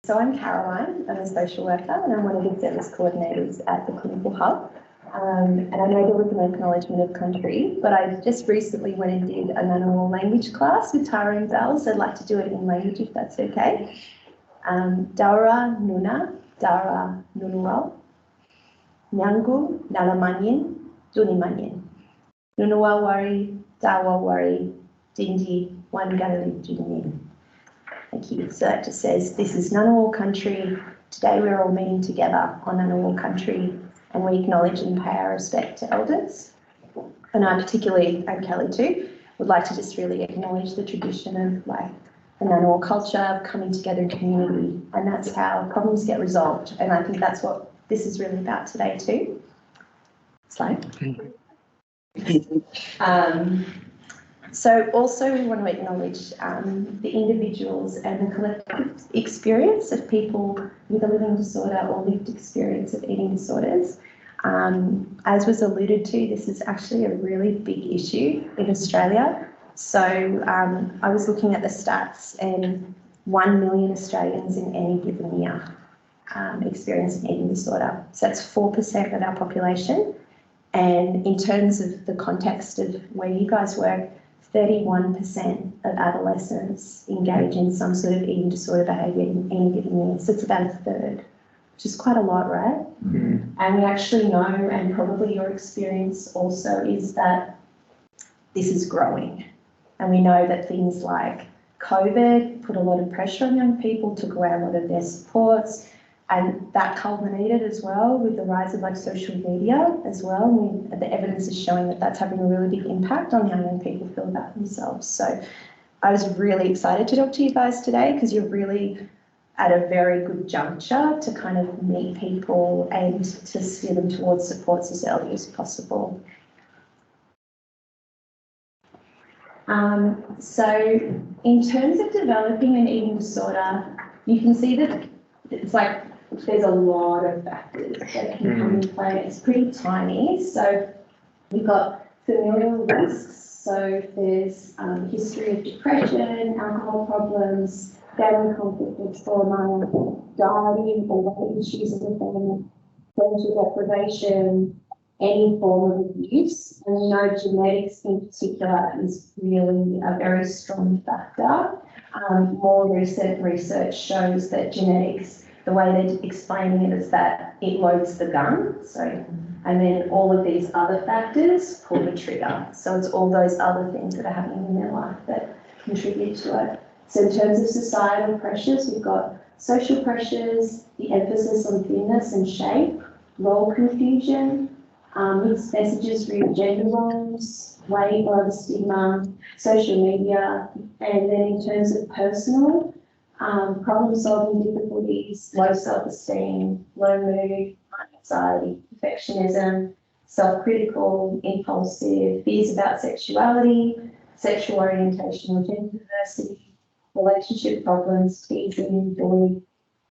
So I'm Caroline, I'm a social worker and I'm one of the service coordinators at the Clinical Hub. And I know there was an acknowledgement of country, but I just recently went and did a Ngunnawal language class with Tara and Belle, so I'd like to do it in language if that's okay. Dara Nuna, Dara Nunuwal, Nyangu, Nalamanyin, Dunimanyin. Nunuwal Wari, Dawa Wari, Dindi, Wanganali Dunimin. Thank you. So that just says this is Ngunnawal country. Today we're all meeting together on Ngunnawal country and we acknowledge and pay our respect to elders. And I particularly, and Kelly too, would like to just really acknowledge the tradition of like the Ngunnawal culture of coming together in community, and that's how problems get resolved. And I think that's what this is really about today too. Slide. So also we want to acknowledge the individuals and the collective experience of people with a living disorder or lived experience of eating disorders. As was alluded to, this is actually a really big issue in Australia. So I was looking at the stats and 1 million Australians in any given year experience an eating disorder. So that's 4% of our population. And in terms of the context of where you guys work, 31% of adolescents engage in some sort of eating disorder behaviour in any given year. So it's about a third, which is quite a lot, right? Mm. And we actually know, and probably your experience also, is that this is growing. And we know that things like COVID put a lot of pressure on young people, took away a lot of their supports, and that culminated as well with the rise of like social media as well. The evidence is showing that that's having a really big impact on how young people feel about themselves. So I was really excited to talk to you guys today because you're really at a very good juncture to kind of meet people and to steer them towards supports as early as possible. So in terms of developing an eating disorder, you can see that it's like there's a lot of factors that can come into play. It's pretty tiny. So we've got familial risks. So there's history of depression, alcohol problems, family conflict or trauma, dieting or weight issues in the family, parental deprivation, any form of abuse. And we know genetics in particular is really a very strong factor. More recent research shows that genetics, the way they're explaining it is that it loads the gun. So, and then all of these other factors pull the trigger. So it's all those other things that are happening in their life that contribute to it. So in terms of societal pressures, we've got social pressures, the emphasis on thinness and shape, role confusion, mixed messages re gender roles, weight or stigma, social media, and then in terms of personal, problem-solving difficulties, low self-esteem, low mood, anxiety, perfectionism, self-critical, impulsive, fears about sexuality, sexual orientation or gender diversity, relationship problems, teasing, bullying,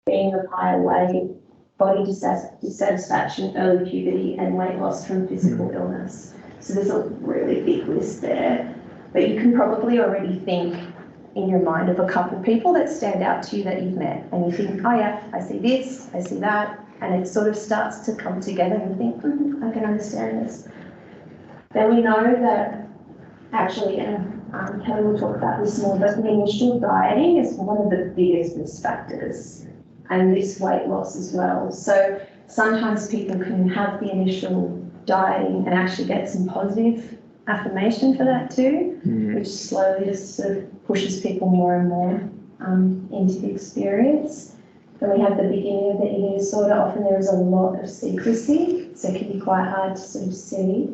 being of higher weight, body dissatisfaction, early puberty, and weight loss from physical illness. So there's a really big list there, but you can probably already think in your mind of a couple of people that stand out to you that you've met, and you think, oh yeah, I see this, I see that, and it sort of starts to come together and you think, I can understand this. Then we know that actually, and Kelly will talk about this more, but the initial dieting is one of the biggest risk factors, and this weight loss as well. So sometimes people can have the initial dieting and actually get some positive affirmation for that too, which slowly just sort of pushes people more and more into the experience. Then we have the beginning of the eating disorder. Often there is a lot of secrecy, so it can be quite hard to sort of see.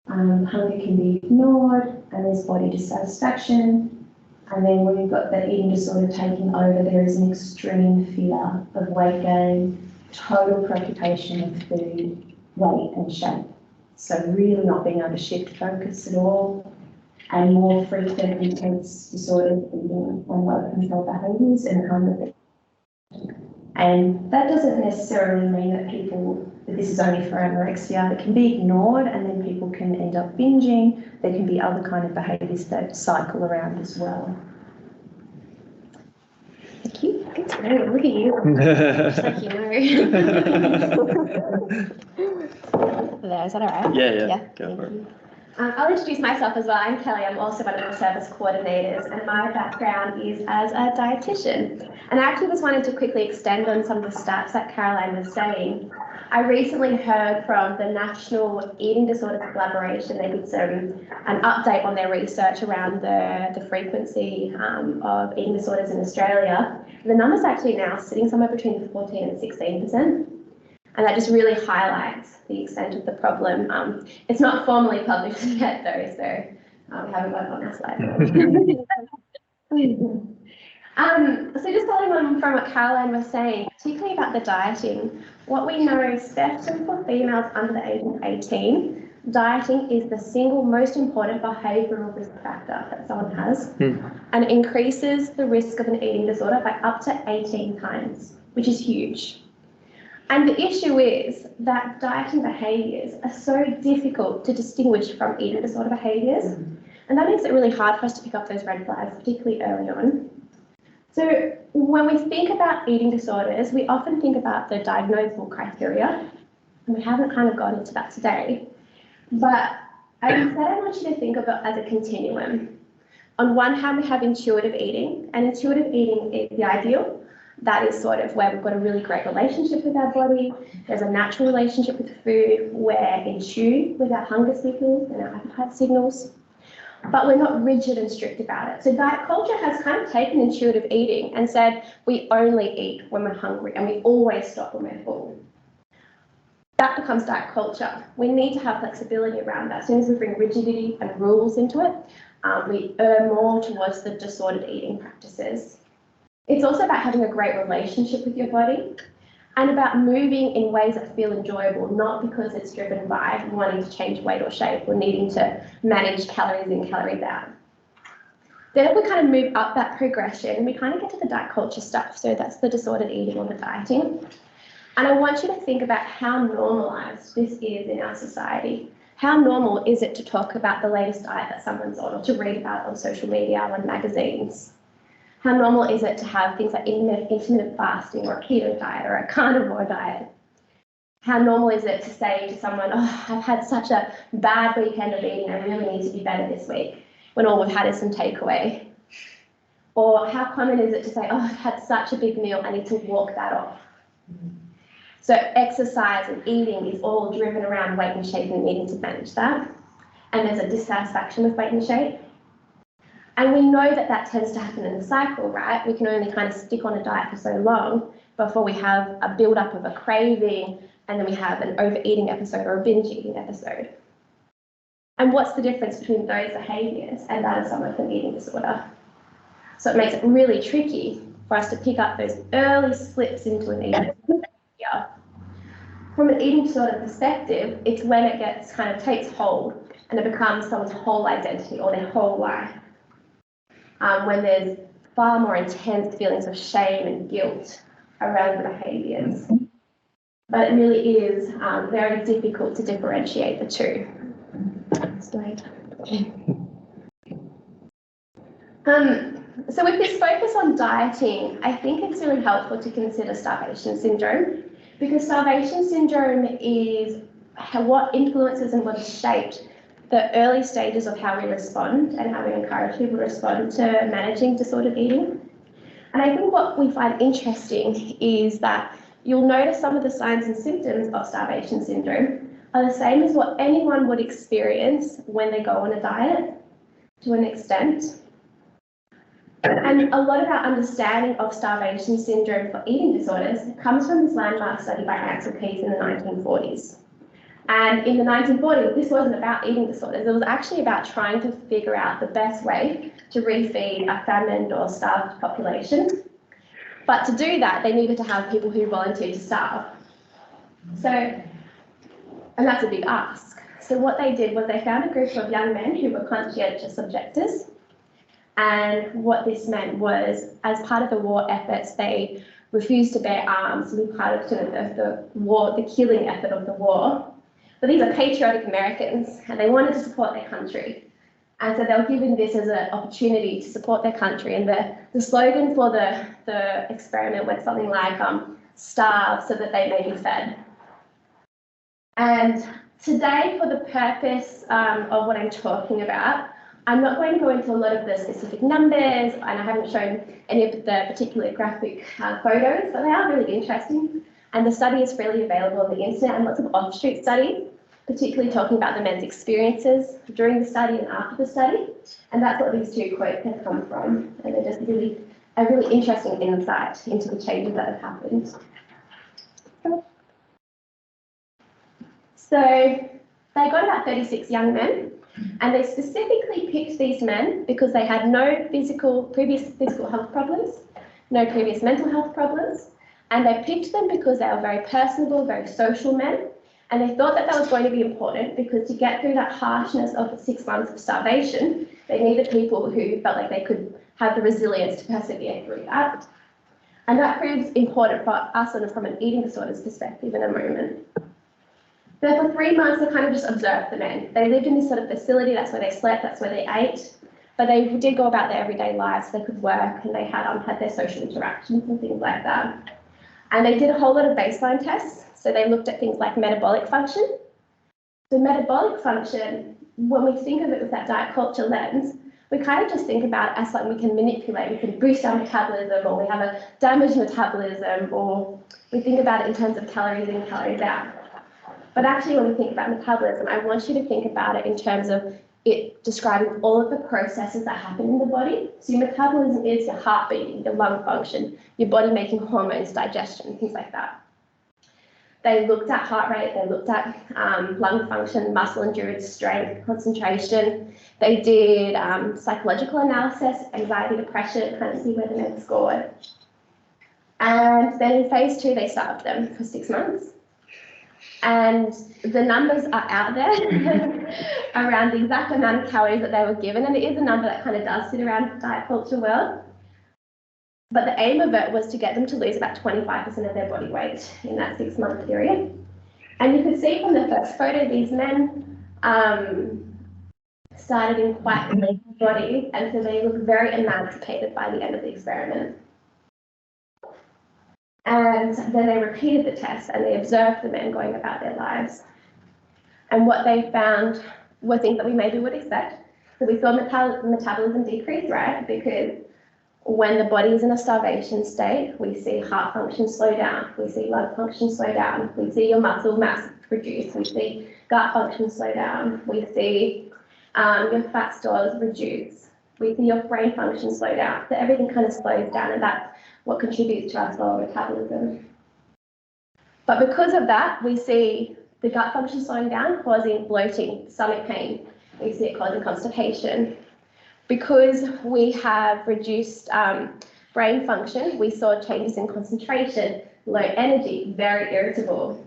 Hunger can be ignored, and there's body dissatisfaction. And then when you've got the eating disorder taking over, there is an extreme fear of weight gain, total preoccupation with food, weight and shape. So really not being able to shift focus at all, and more frequent intense disordered eating and low control behaviours and hunger. And that doesn't necessarily mean that this is only for anorexia. It can be ignored and then people can end up binging. There can be other kind of behaviours that cycle around as well. Thank you. know, look at you. It's like you know. There, is that all right? Yeah. Go for it. I'll introduce myself as well. I'm Kelly. I'm also one of the service coordinators, and my background is as a dietitian. And I actually just wanted to quickly extend on some of the stats that Caroline was saying. I recently heard from the National Eating Disorders Collaboration. They did an update on their research around the frequency of eating disorders in Australia. The number's actually now sitting somewhere between 14 and 16%. And that just really highlights the extent of the problem. It's not formally published yet though, so we haven't got it on our slide. So just following on from what Caroline was saying, particularly about the dieting, what we know, especially for females under the age of 18, dieting is the single most important behavioural risk factor that someone has, and increases the risk of an eating disorder by up to 18 times, which is huge. And the issue is that dieting behaviours are so difficult to distinguish from eating disorder behaviours, and that makes it really hard for us to pick up those red flags, particularly early on. So when we think about eating disorders, we often think about the diagnosable criteria, and we haven't kind of got into that today. But instead, I want you to think of it as a continuum. On one hand, we have intuitive eating, and intuitive eating is the ideal. That is sort of where we've got a really great relationship with our body. There's a natural relationship with food. We're in tune with our hunger signals and our appetite signals, but we're not rigid and strict about it. So diet culture has kind of taken intuitive eating and said we only eat when we're hungry and we always stop when we're full. That becomes diet culture. We need to have flexibility around that. As soon as we bring rigidity and rules into it, we err more towards the disordered eating practices. It's also about having a great relationship with your body and about moving in ways that feel enjoyable, not because it's driven by wanting to change weight or shape or needing to manage calories in, calories out. Then if we kind of move up that progression, we kind of get to the diet culture stuff. So that's the disordered eating or the dieting. And I want you to think about how normalised this is in our society. How normal is it to talk about the latest diet that someone's on or to read about it on social media or in magazines? How normal is it to have things like intermittent fasting or a keto diet or a carnivore diet? How normal is it to say to someone, oh, I've had such a bad weekend of eating, I really need to be better this week, when all we've had is some takeaway? Or how common is it to say, oh, I've had such a big meal, I need to walk that off? So exercise and eating is all driven around weight and shape and needing to manage that. And there's a dissatisfaction with weight and shape. And we know that that tends to happen in a cycle, right? We can only kind of stick on a diet for so long before we have a build-up of a craving, and then we have an overeating episode or a binge eating episode. And what's the difference between those behaviours and that of someone with an eating disorder? So it makes it really tricky for us to pick up those early slips into an eating disorder behaviour. From an eating disorder perspective, it's when it gets kind of takes hold and it becomes someone's whole identity or their whole life. When there's far more intense feelings of shame and guilt around the behaviours. But it really is very difficult to differentiate the two. So with this focus on dieting, I think it's really helpful to consider starvation syndrome, because starvation syndrome is what influences and what has shaped the early stages of how we respond and how we encourage people to respond to managing disordered eating. And I think what we find interesting is that you'll notice some of the signs and symptoms of starvation syndrome are the same as what anyone would experience when they go on a diet, to an extent. And a lot of our understanding of starvation syndrome for eating disorders comes from this landmark study by Ansel Keys in the 1940s. And in the 1940s, this wasn't about eating disorders. It was actually about trying to figure out the best way to refeed a famished or starved population. But to do that, they needed to have people who volunteered to starve. So, and that's a big ask. So what they did was they found a group of young men who were conscientious objectors. And what this meant was, as part of the war efforts, they refused to bear arms to be part of the war, the killing effort of the war. But these are patriotic Americans, and they wanted to support their country. And so they were given this as an opportunity to support their country. And the slogan for the experiment went something like, starve so that they may be fed. And today, for the purpose of what I'm talking about, I'm not going to go into a lot of the specific numbers, and I haven't shown any of the particular graphic photos, but they are really interesting. And the study is freely available on the internet, and lots of offshoot studies, particularly talking about the men's experiences during the study and after the study. And that's what these two quotes have come from. And they're just really a really interesting insight into the changes that have happened. So they got about 36 young men, and they specifically picked these men because they had no previous physical health problems, no previous mental health problems, and they picked them because they were very personable, very social men, and they thought that was going to be important because to get through that harshness of 6 months of starvation, they needed people who felt like they could have the resilience to persevere through that. And that proves important for us sort of from an eating disorders perspective in a moment. So for 3 months, they kind of just observed the men. They lived in this sort of facility, that's where they slept, that's where they ate, but they did go about their everyday lives, they could work, and they had their social interactions and things like that. And they did a whole lot of baseline tests, so they looked at things like metabolic function. So metabolic function, when we think of it with that diet culture lens, we kind of just think about it as something we can manipulate, we can boost our metabolism, or we have a damaged metabolism, or we think about it in terms of calories in, calories out. But actually, when we think about metabolism, I want you to think about it in terms of it describing all of the processes that happen in the body. So your metabolism is your heart beating, your lung function, your body making hormones, digestion, things like that. They looked at heart rate, they looked at lung function, muscle endurance, strength, concentration. They did psychological analysis, anxiety, depression, to kind of see where the men scored. And then in phase 2, they starved them for 6 months. And the numbers are out there around the exact amount of calories that they were given, and it is a number that kind of does sit around the diet culture world. But the aim of it was to get them to lose about 25% of their body weight in that 6 month period. And you can see from the first photo, these men started in quite lean bodies, and so they look very emancipated by the end of the experiment. And then they repeated the test and they observed the men going about their lives. And what they found were things that we maybe would expect. So we saw metabolism decrease, right? Because when the body is in a starvation state, we see heart function slow down, we see lung function slow down, we see your muscle mass reduce, we see gut function slow down, we see your fat stores reduce, we see your brain function slow down. So everything kind of slows down, and that's what contributes to our slower metabolism. But because of that, we see the gut function slowing down, causing bloating, stomach pain. We see it causing constipation. Because we have reduced brain function, we saw changes in concentration, low energy, very irritable.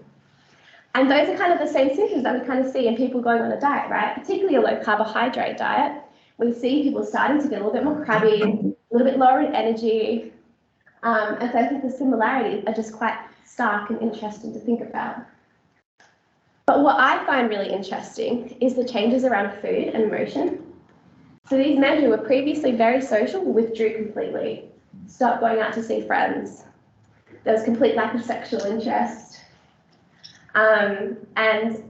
And those are kind of the same symptoms that we kind of see in people going on a diet, right? Particularly a low carbohydrate diet. We see people starting to get a little bit more crabby, a little bit lower in energy. And so I think the similarities are just quite stark and interesting to think about. But what I find really interesting is the changes around food and emotion. So these men who were previously very social withdrew completely, stopped going out to see friends. There was complete lack of sexual interest. And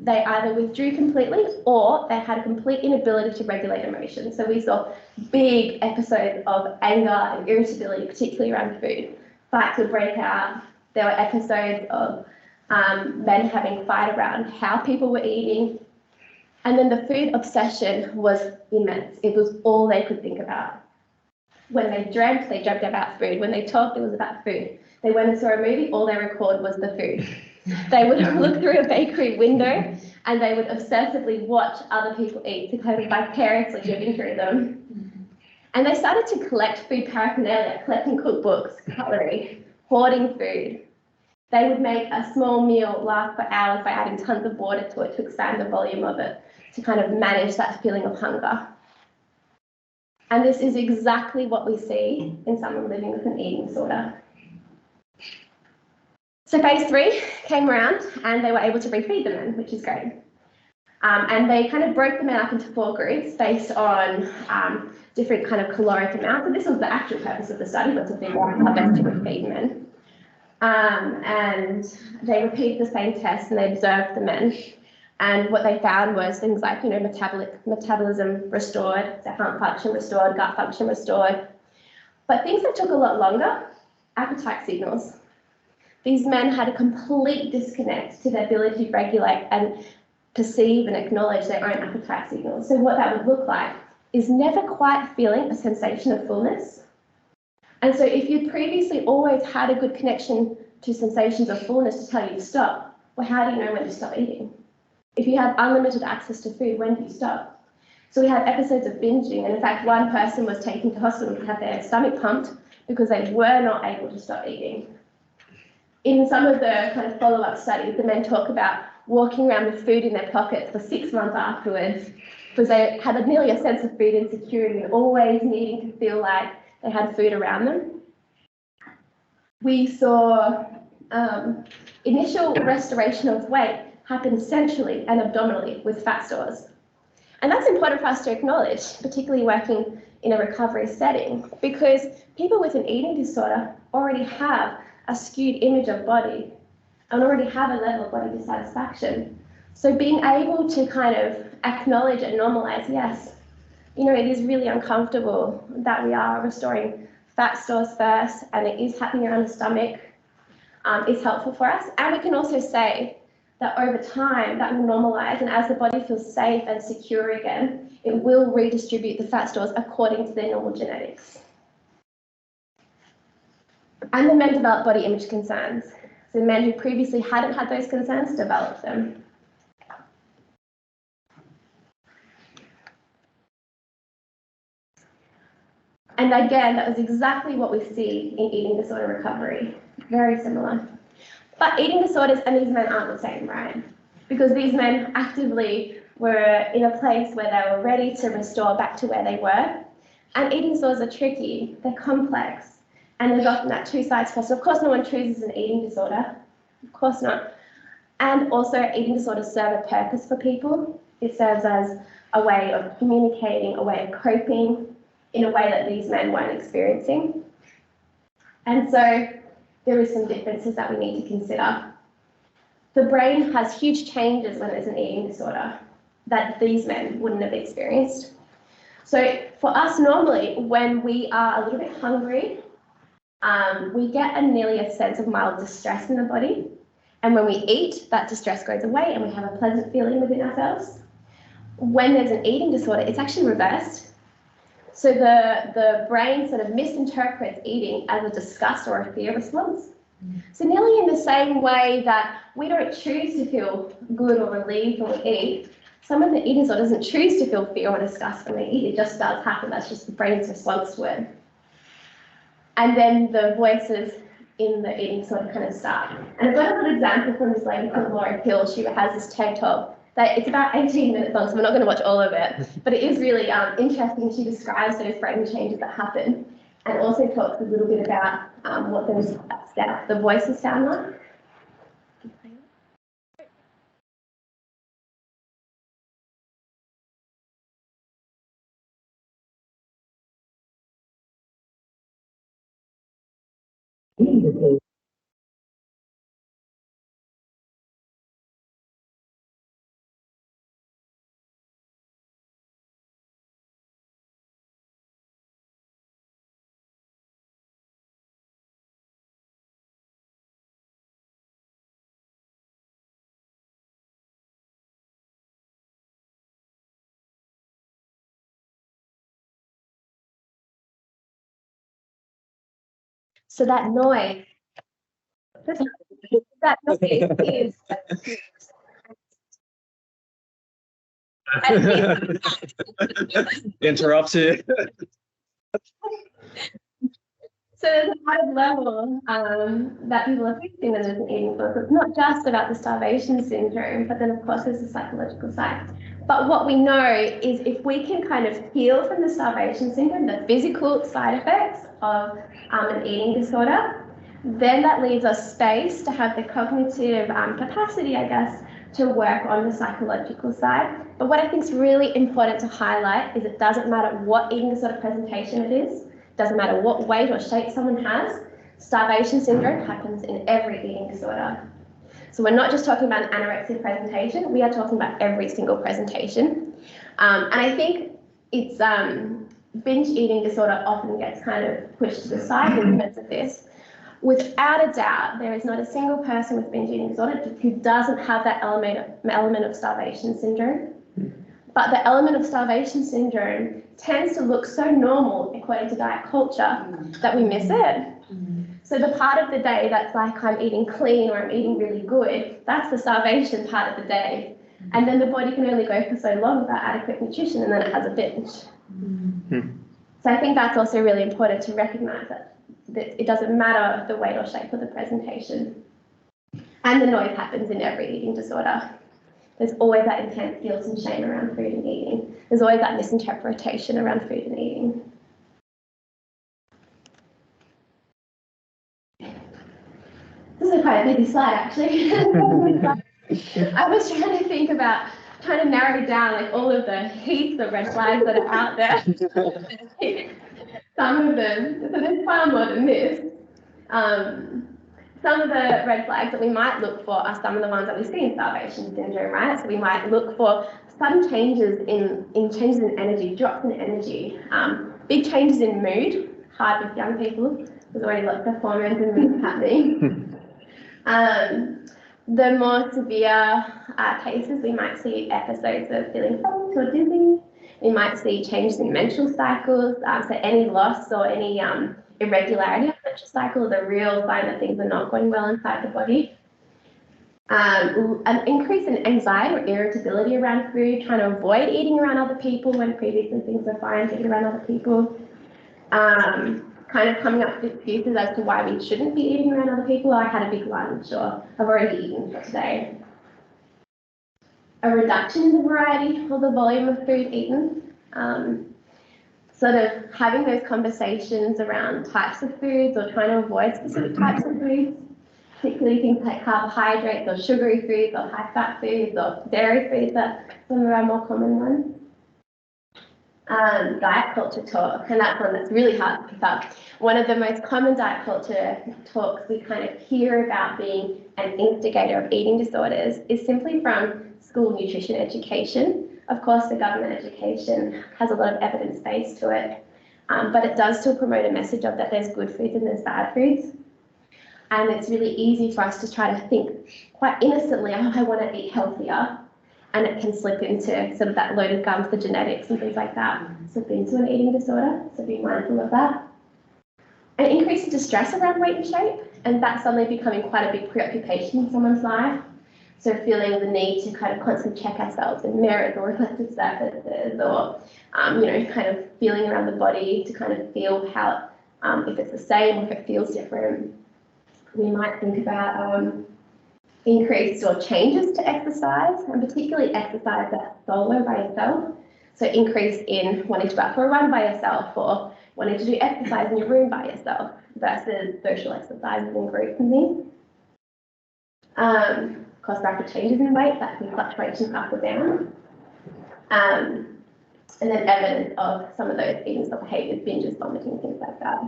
they either withdrew completely or they had a complete inability to regulate emotions. So we saw big episodes of anger and irritability, particularly around food. Fights would break out. There were episodes of men having a fight around how people were eating. And then the food obsession was immense. It was all they could think about. When they dreamt about food. When they talked, it was about food. They went and saw a movie, all they recalled was the food. They would look through a bakery window and they would obsessively watch other people eat to kind of vicariously living through them. And they started to collect food paraphernalia, collecting cookbooks, cutlery, hoarding food. They would make a small meal last for hours by adding tons of water to it to expand the volume of it, to kind of manage that feeling of hunger. And this is exactly what we see in someone living with an eating disorder. So phase 3 came around and they were able to refeed the men, which is great. And they kind of broke them up into 4 groups based on different kind of caloric amounts. And this was the actual purpose of the study, was to figure out how best to feed men. And they repeated the same test and they observed the men. And what they found was things like, metabolism restored, so heart function restored, gut function restored. But things that took a lot longer, appetite signals. These men had a complete disconnect to their ability to regulate and perceive and acknowledge their own appetite signals. So what that would look like is never quite feeling a sensation of fullness. And so if you'd previously always had a good connection to sensations of fullness to tell you to stop, well, how do you know when to stop eating? If you have unlimited access to food, when do you stop? So we had episodes of binging, and in fact, one person was taken to hospital to have their stomach pumped because they were not able to stop eating. In some of the kind of follow-up studies, the men talk about walking around with food in their pockets for 6 months afterwards because they had nearly a sense of food insecurity and always needing to feel like they had food around them. We saw initial restoration of weight happen centrally and abdominally with fat stores. And that's important for us to acknowledge, particularly working in a recovery setting, because people with an eating disorder already have a skewed image of body and already have a level of body dissatisfaction. So being able to kind of acknowledge and normalize, yes, it is really uncomfortable that we are restoring fat stores first and it is happening around the stomach, is helpful for us. And we can also say that over time that will normalize, and as the body feels safe and secure again, it will redistribute the fat stores according to their normal genetics. And the men develop body image concerns. So men who previously hadn't had those concerns develop them. And again, that was exactly what we see in eating disorder recovery. Very similar. But eating disorders and these men aren't the same, right? Because these men actively were in a place where they were ready to restore back to where they were. And eating disorders are tricky, they're complex, and there's often that two sides to it. So of course no one chooses an eating disorder, of course not. And also eating disorders serve a purpose for people. It serves as a way of communicating, a way of coping in a way that these men weren't experiencing. And so there is some differences that we need to consider. The brain has huge changes when there's an eating disorder that these men wouldn't have experienced. So for us normally, when we are a little bit hungry, we get nearly a sense of mild distress in the body. And when we eat, that distress goes away and we have a pleasant feeling within ourselves. When there's an eating disorder, it's actually reversed. So the brain sort of misinterprets eating as a disgust or a fear response. So nearly in the same way that we don't choose to feel good or relieved when we eat, someone that eating disorder doesn't choose to feel fear or disgust when they eat. It just does happen. That's just the brain's response to it. And then the voices in the eating disorder kind of start. And I've got a little example from this lady called Laura Hill. She has this TED Talk. It's about 18 minutes long, so we're not going to watch all of it, but it is really interesting. She describes those brain changes that happen and also talks a little bit about what the voices sound like. So that noise is interrupted. So there's a high level that people are facing when there's an eating disorder. It's not just about the starvation syndrome, but then of course there's the psychological side. But what we know is if we can kind of heal from the starvation syndrome, the physical side effects of an eating disorder, then that leaves us space to have the cognitive capacity, I guess, to work on the psychological side. But what I think is really important to highlight is it doesn't matter what eating disorder presentation it is, doesn't matter what weight or shape someone has, starvation syndrome happens in every eating disorder. So we're not just talking about an anorexia presentation, we are talking about every single presentation. And I think it's binge eating disorder often gets kind of pushed to the side in terms of this. Without a doubt, there is not a single person with binge eating disorder who doesn't have that element of starvation syndrome. But the element of starvation syndrome tends to look so normal according to diet culture that we miss it. So the part of the day that's like I'm eating clean or I'm eating really good, that's the starvation part of the day. And then the body can only go for so long without adequate nutrition, and then it has a binge. So I think that's also really important to recognise that it doesn't matter the weight or shape of the presentation. And the noise happens in every eating disorder. There's always that intense guilt and shame around food and eating. There's always that misinterpretation around food and eating. This is quite a busy slide, actually. I was trying to think about, trying to narrow down like all of the heaps of red flags that are out there. Some of them, so there's far more than this. Some of the red flags that we might look for are some of the ones that we see in starvation syndrome, right? So we might look for sudden changes in changes in energy, drops in energy, big changes in mood, hard with young people. There's already lots of hormones and moods happening. The more severe cases, we might see episodes of feeling faint or dizzy. We might see changes in menstrual cycles, so any loss or any irregularity of menstrual cycle is a real sign that things are not going well inside the body. An increase in anxiety or irritability around food, trying to avoid eating around other people when previously things were fine to eat around other people. Kind of coming up with excuses as to why we shouldn't be eating around other people. I had a big lunch, or I've already eaten for today. A reduction in the variety or the volume of food eaten. Sort of having those conversations around types of foods or trying to avoid specific types of foods, particularly things like carbohydrates or sugary foods or high-fat foods or dairy foods are some of our more common ones. Diet culture talk, and that's one that's really hard to pick up. One of the most common diet culture talks we kind of hear about being an instigator of eating disorders is simply from school nutrition education. Of course, the government education has a lot of evidence base to it, but it does still promote a message of that there's good foods and there's bad foods. And it's really easy for us to try to think quite innocently, oh, I want to eat healthier. And it can slip into sort of that loaded gun for genetics and things like that, slip into an eating disorder, so be mindful of that. An increase in distress around weight and shape, and that's suddenly becoming quite a big preoccupation in someone's life. So feeling the need to kind of constantly check ourselves in mirrors or reflective surfaces, or kind of feeling around the body to kind of feel how, if it's the same or if it feels different. We might think about increased or changes to exercise, and particularly exercise that's solo by yourself. So increase in wanting to go out for a run by yourself or wanting to do exercise in your room by yourself versus social exercises in groups and things. Of course, rapid changes in weight, that can be fluctuations up or down. And then evidence of some of those eating disorder behaviours, binges, vomiting, things like that.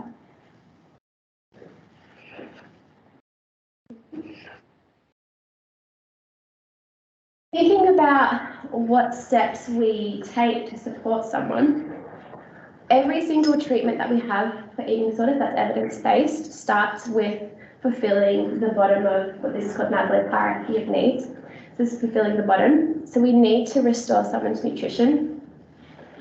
Thinking about what steps we take to support someone, every single treatment that we have for eating disorders that's evidence-based starts with fulfilling the bottom of what this is called Maslow's hierarchy of needs. So this is fulfilling the bottom. So we need to restore someone's nutrition.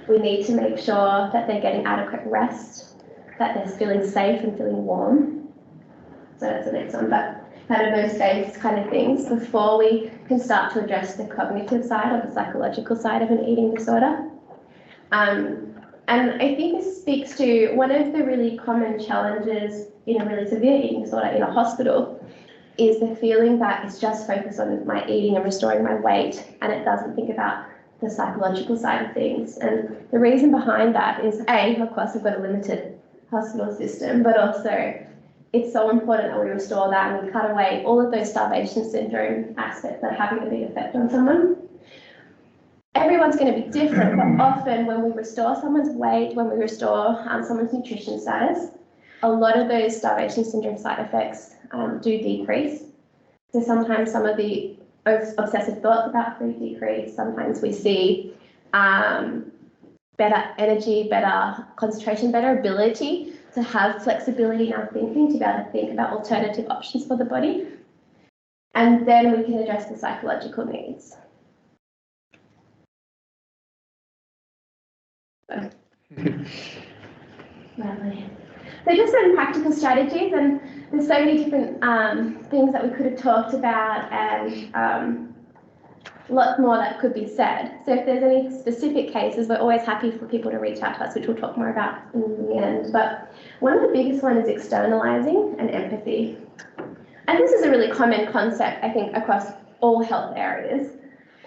We need to make sure that they're getting adequate rest, that they're feeling safe and feeling warm. So that's the next one. But kind of those base kind of things before we can start to address the cognitive side or the psychological side of an eating disorder. And I think this speaks to one of the really common challenges in a really severe eating disorder in a hospital is the feeling that it's just focused on my eating and restoring my weight, and it doesn't think about the psychological side of things. And the reason behind that is, A, of course, we've got a limited hospital system, but also it's so important that we restore that and we cut away all of those starvation syndrome aspects that are having a big effect on someone. Everyone's going to be different, but often when we restore someone's weight, when we restore someone's nutrition status, a lot of those starvation syndrome side effects do decrease. So sometimes some of the obsessive thoughts about food decrease. Sometimes we see better energy, better concentration, better ability to have flexibility in our thinking, to be able to think about alternative options for the body. And then we can address the psychological needs. Lovely. So just some practical strategies, and there's so many different things that we could have talked about, and lots more that could be said. So if there's any specific cases, we're always happy for people to reach out to us, which we'll talk more about in the end. But one of the biggest ones is externalizing and empathy. And this is a really common concept, I think, across all health areas.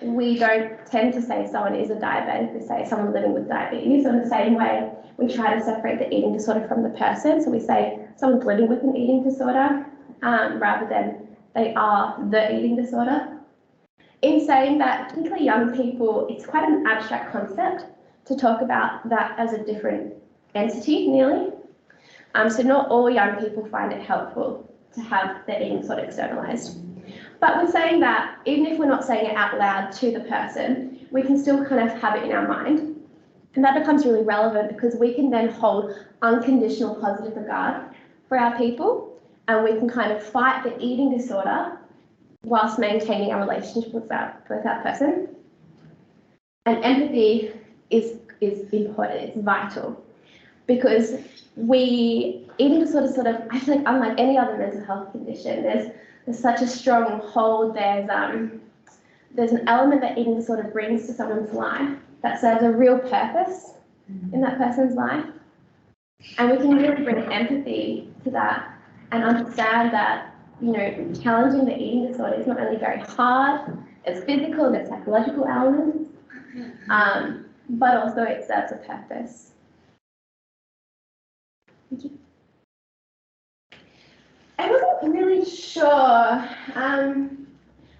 We don't tend to say someone is a diabetic, we say someone living with diabetes. So in the same way, we try to separate the eating disorder from the person. So we say someone's living with an eating disorder rather than they are the eating disorder. In saying that, particularly young people, it's quite an abstract concept to talk about that as a different entity, nearly. So not all young people find it helpful to have their eating disorder externalized. But we're saying that even if we're not saying it out loud to the person, we can still kind of have it in our mind. And that becomes really relevant because we can then hold unconditional positive regard for our people, and we can kind of fight the eating disorder whilst maintaining our relationship with that person. And empathy is important, it's vital, because eating disorder I feel like unlike any other mental health condition, there's such a strong hold, there's an element that eating disorder brings to someone's life that serves a real purpose in that person's life. And we can really bring empathy to that and understand that, you know, challenging the eating disorder is not only very hard, it's physical, there's psychological elements, but also it serves a purpose. Thank you. I wasn't really sure.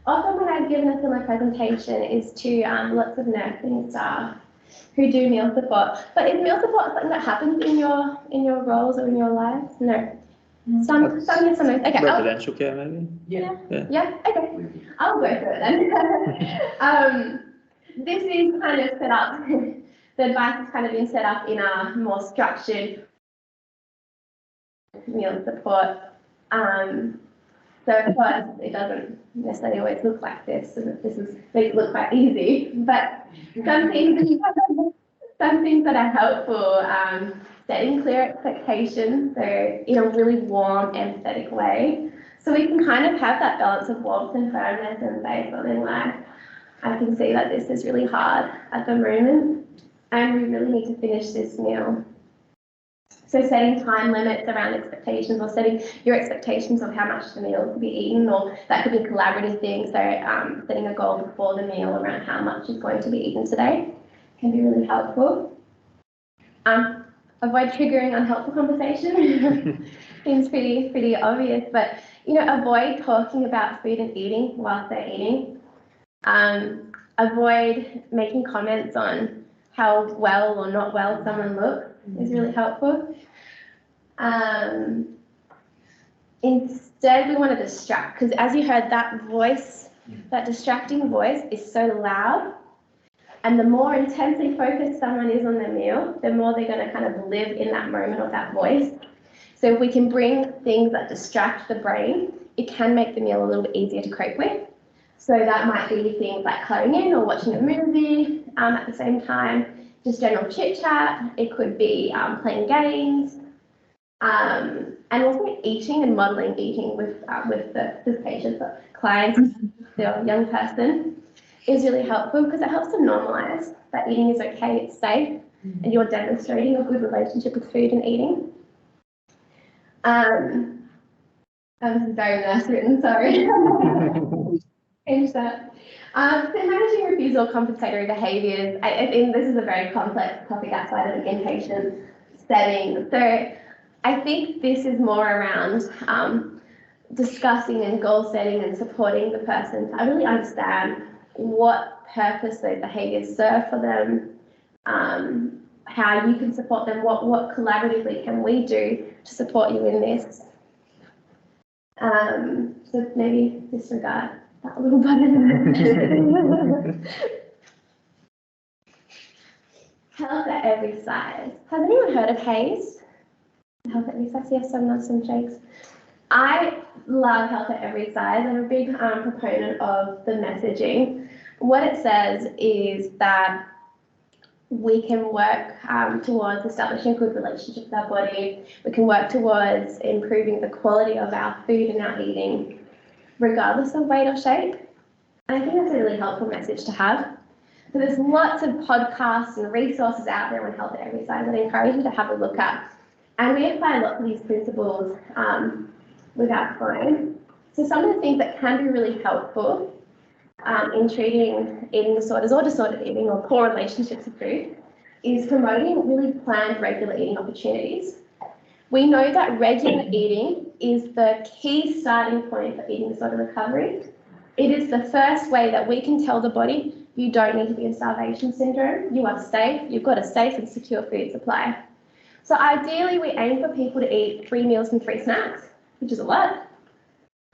Often when I've given a similar presentation is to lots of nursing staff who do meal support. But is meal support something that happens in your roles or in your lives? No. Some yes, some no. Okay. Residential care, maybe? Yeah. Okay. I'll go for it then. This is kind of set up. The advice has kind of been set up in a more structured meal support. So of course it doesn't necessarily always look like this, and this makes it look quite easy. But some things that are helpful, setting clear expectations, so in a really warm, empathetic way. So we can kind of have that balance of warmth and firmness and say something like, I can see that this is really hard at the moment, and we really need to finish this meal. So setting time limits around expectations, or setting your expectations of how much the meal could be eaten, or that could be a collaborative thing. So setting a goal before the meal around how much is going to be eaten today can be really helpful. Avoid triggering unhelpful conversation. Seems pretty obvious, but you know, avoid talking about food and eating whilst they're eating. Avoid making comments on how well or not well someone looks is really helpful. Instead, we want to distract, because as you heard, that voice, that distracting voice is so loud, and the more intensely focused someone is on their meal, the more they're going to kind of live in that moment of that voice. So if we can bring things that distract the brain, it can make the meal a little bit easier to cope with. So that might be things like cutting in or watching a movie at the same time, just general chit chat. It could be playing games, and also eating and modelling eating with the patients, the clients, the young person is really helpful, because it helps to normalise that eating is okay, it's safe, and you're demonstrating a good relationship with food and eating. This is very nice written, sorry. Change that. So managing refusal compensatory behaviours, I think this is a very complex topic outside of the inpatient setting. So I think this is more around discussing and goal setting and supporting the person to really understand what purpose those behaviours serve for them, how you can support them, what collaboratively can we do to support you in this. So maybe disregard that little button. Health at every size. Has anyone heard of HAZE? Health at every size, yes, some shakes. I love health at every size. I'm a big proponent of the messaging. What it says is that we can work towards establishing a good relationship with our body. We can work towards improving the quality of our food and our eating, regardless of weight or shape. And I think that's a really helpful message to have. So there's lots of podcasts and resources out there on health at every size that I encourage you to have a look at. And we apply lots of these principles with our clients. So some of the things that can be really helpful in treating eating disorders or disordered eating or poor relationships with food is promoting really planned regular eating opportunities. We know that regular eating is the key starting point for eating disorder recovery. It is the first way that we can tell the body, you don't need to be in starvation syndrome, you are safe, you've got a safe and secure food supply. So ideally we aim for people to eat 3 meals and 3 snacks, which is a lot.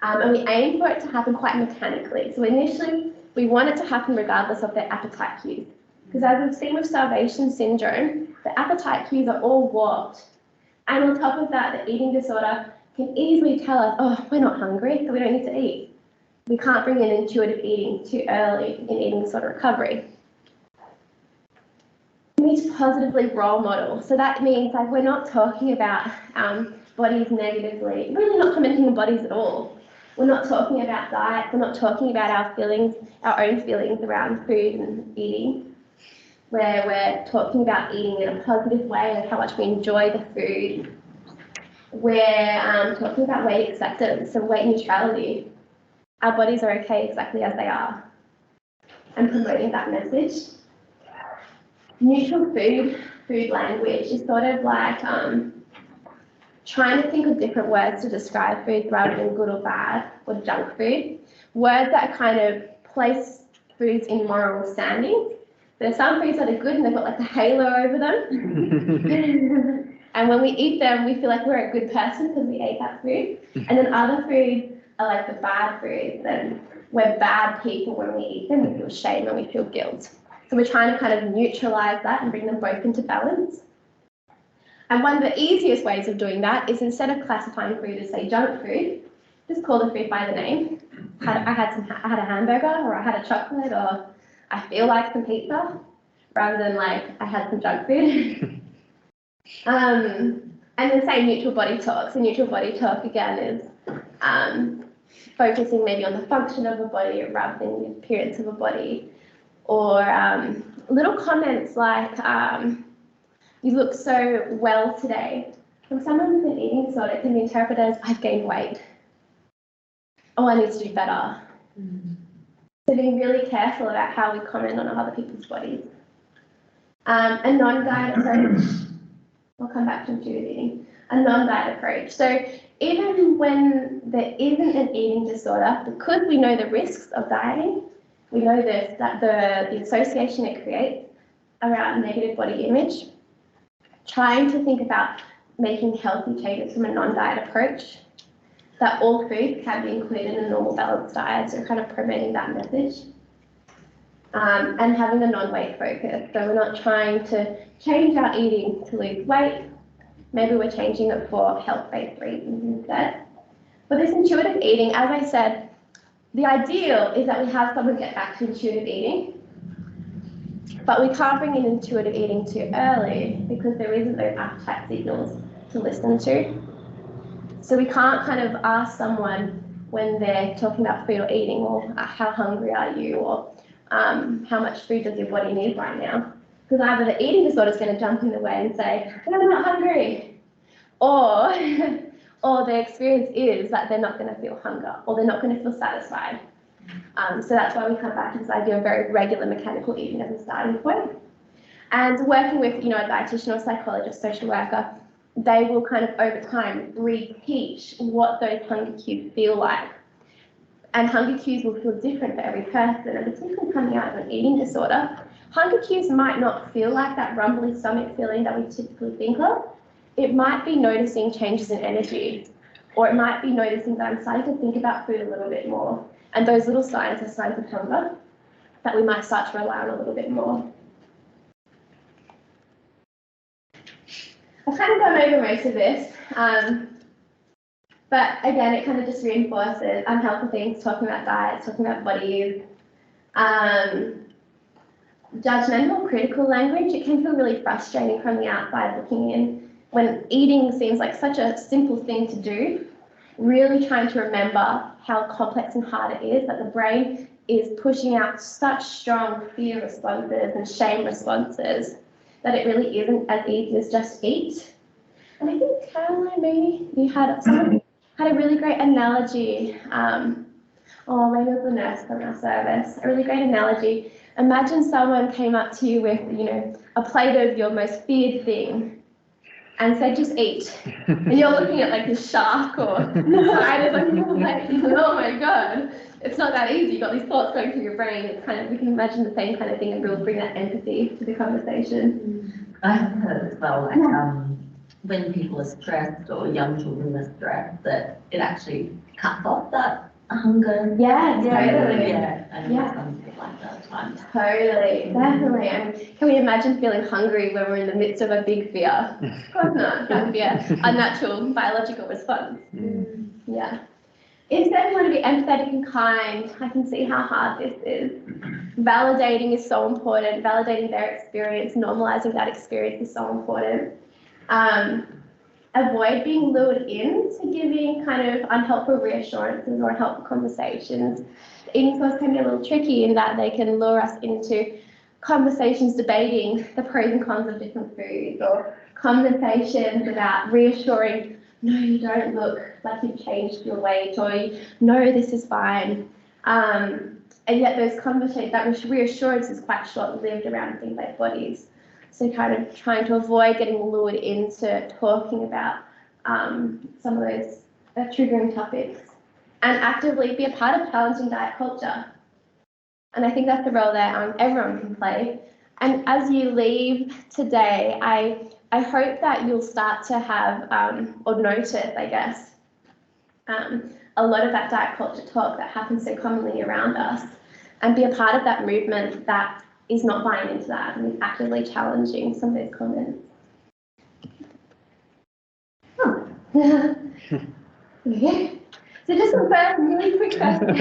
And we aim for it to happen quite mechanically. So initially, we want it to happen regardless of their appetite cues. Because as we've seen with starvation syndrome, the appetite cues are all warped. And on top of that, the eating disorder can easily tell us, oh, we're not hungry, so we don't need to eat. We can't bring in intuitive eating too early in eating disorder recovery. We need to positively role model. So that means like we're not talking about bodies negatively, really not commenting on bodies at all. We're not talking about diet, we're not talking about our feelings, our own feelings around food and eating, where we're talking about eating in a positive way and how much we enjoy the food. We're talking about weight acceptance and weight neutrality. Our bodies are okay exactly as they are, and promoting that message. Neutral food language is sort of like trying to think of different words to describe food rather than good or bad or junk food. Words that kind of place foods in moral standing. There's some foods that are good and they've got like a halo over them. And when we eat them, we feel like we're a good person because we ate that food. And then other foods are like the bad foods and we're bad people when we eat them. We feel shame and we feel guilt. So we're trying to kind of neutralize that and bring them both into balance. And one of the easiest ways of doing that is instead of classifying food as, say, junk food, just call the food by the name. I had a hamburger, or I had a chocolate, or I feel like some pizza, rather than like I had some junk food. And then say neutral body talk. So neutral body talk again is focusing maybe on the function of a body rather than the appearance of a body, or little comments like, you look so well today. From someone with an eating disorder, it can be interpreted as, I've gained weight. Oh, I need to do better. So being really careful about how we comment on other people's bodies. A non-diet approach, I'll come back to intuitive eating. A non-diet approach. So even when there isn't an eating disorder, because we know the risks of dieting, we know that the association it creates around negative body image, trying to think about making healthy changes from a non-diet approach, that all food can be included in a normal balanced diet, so kind of promoting that message. And having a non-weight focus, so we're not trying to change our eating to lose weight, maybe we're changing it for health-based reasons instead. But this intuitive eating, as I said, the ideal is that we have someone get back to intuitive eating, but we can't bring in intuitive eating too early because there isn't those appetite signals to listen to. So we can't kind of ask someone when they're talking about food or eating, or how hungry are you, or how much food does your body need right now? Because either the eating disorder is going to jump in the way and say, I'm not hungry, or the experience is that they're not going to feel hunger, or they're not going to feel satisfied. So that's why we come back to this idea of very regular mechanical eating as a starting point. And working with, a dietitian or psychologist, social worker, they will kind of over time reteach what those hunger cues feel like. And hunger cues will feel different for every person, and particularly coming out of an eating disorder, hunger cues might not feel like that rumbly stomach feeling that we typically think of. It might be noticing changes in energy, or it might be noticing that I'm starting to think about food a little bit more. And those little signs are signs of hunger that we might start to rely on a little bit more. I've kind of gone over most of this, but again, it kind of just reinforces unhealthy things, talking about diets, talking about bodies, judgmental, critical language. It can feel really frustrating from the outside looking in when eating seems like such a simple thing to do. Really trying to remember how complex and hard it is, that the brain is pushing out such strong fear responses and shame responses that it really isn't as easy as just eat. And I think, Caroline, maybe you had someone had a really great analogy. Oh, maybe it was the nurse from our service. A really great analogy. Imagine someone came up to you with, a plate of your most feared thing and said, just eat. And you're looking at like a shark or spiders on your plate. Oh my God, it's not that easy. You've got these thoughts going through your brain. It's kind of, we can imagine the same kind of thing and really bring that empathy to the conversation. I have heard as well, like, when people are stressed or young children are stressed, that it actually cuts off that hunger. Yeah, totally. Yeah, and something like that. Totally, definitely. And can we imagine feeling hungry when we're in the midst of a big fear? Of course not. That would be a unnatural biological response. Yeah. Instead, we want to be empathetic and kind. I can see how hard this is. Validating is so important. Validating their experience, normalizing that experience is so important. Avoid being lured into giving kind of unhelpful reassurances or unhelpful conversations. Eating disorders can be a little tricky in that they can lure us into conversations debating the pros and cons of different foods, or conversations about reassuring, no, you don't look like you've changed your weight, or no, this is fine. And yet those conversations, that reassurance is quite short-lived around things like bodies. So kind of trying to avoid getting lured into talking about some of those triggering topics, and actively be a part of challenging diet culture. And I think that's the role that everyone can play. And as you leave today, I hope that you'll start to have, or notice, I guess, a lot of that diet culture talk that happens so commonly around us, and be a part of that movement that is not buying into that and is actively challenging some of those comments. Yeah. So just some first really quick questions.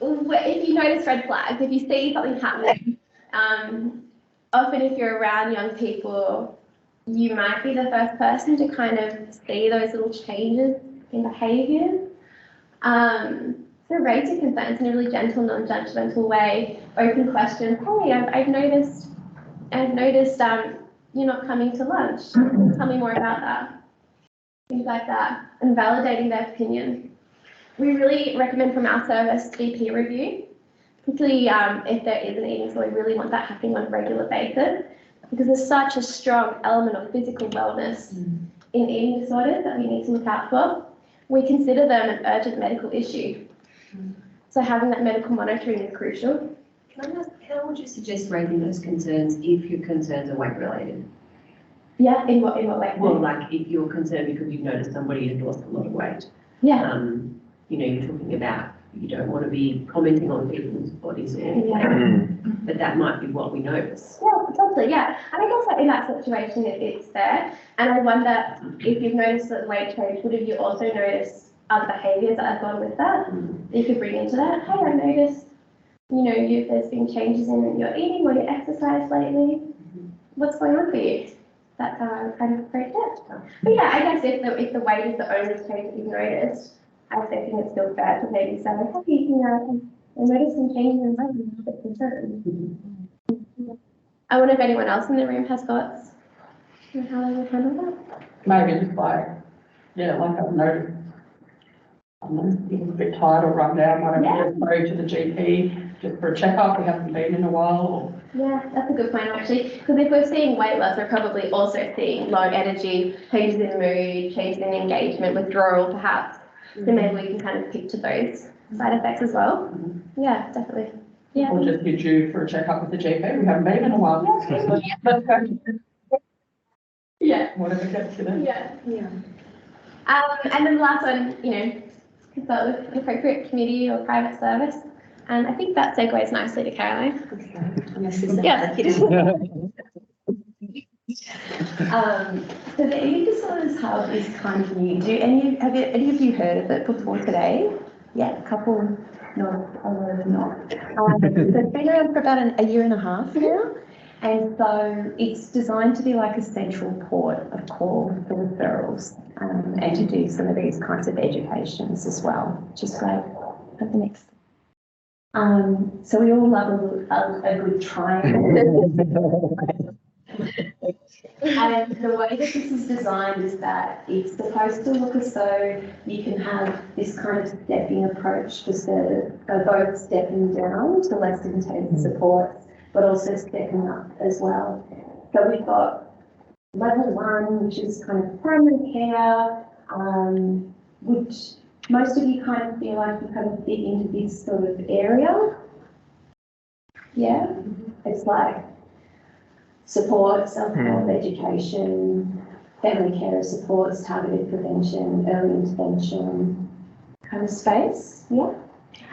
If you notice red flags, if you see something happening, often if you're around young people, you might be the first person to kind of see those little changes in behaviour. So raise your concerns in a really gentle, non-judgmental way. Open questions. Hey, I've noticed you're not coming to lunch. Tell me more about that. Things like that, and validating their opinion. We really recommend from our service GP review, particularly if there is an eating disorder. We really want that happening on a regular basis, because there's such a strong element of physical wellness in eating disorders that we need to look out for. We consider them an urgent medical issue. So having that medical monitoring is crucial. Can I ask, how would you suggest raising those concerns if your concerns are weight related? Yeah, in what way? Well, like if you're concerned because you've noticed somebody has lost a lot of weight. Yeah. You're talking about you don't want to be commenting on people's bodies or weight, but that might be what we notice. Yeah, totally, yeah. I think also in that situation it's there. And I wonder if you've noticed that weight change, would have you also noticed other behaviours that have gone with that? That you could bring into that. Hey, I noticed, there's been changes in your eating or your exercise lately. What's going on for you? That's how I would kind of approach it. But yeah, I guess if the weight is the only change that you've noticed, I think it's still fair to maybe say, hey, I noticed some changes in weight, I'm a little bit concerned. I wonder if anyone else in the room has thoughts on how they would handle that. Maybe just like I've noticed I'm a little bit tired or run down, whatever, just go to the GP just for a checkup. We haven't been in a while, or Yeah, that's a good point actually, because if we're seeing weight loss, we're probably also seeing low energy, changes in mood, changes in engagement, withdrawal perhaps. So maybe we can kind of pick to those side effects as well. Yeah, definitely. Yeah. We'll just be due for a checkup with the GP. We haven't been in a while. Yeah, whatever gets you there. Yeah. And then the last one, consult with an appropriate community or private service. And I think that segues nicely to Caroline. Yes. So the Eating Disorders Hub is kind of new. Have any of you heard of it before today? Yeah, a couple, no, a lot of them not. So it's been around for about a year and a half now. And so it's designed to be like a central port of call for referrals and to do some of these kinds of educations as well, which is great. Have the next. So we all love a good triangle. And the way that this is designed is that it's supposed to look as though you can have this kind of stepping approach for both stepping down to less intense supports, but also stepping up as well. So we've got level 1, which is kind of primary care, which most of you kind of feel like you kind of fit into this sort of area. Yeah, it's like support, self-help, education, family care supports, targeted prevention, early intervention kind of space. Yeah,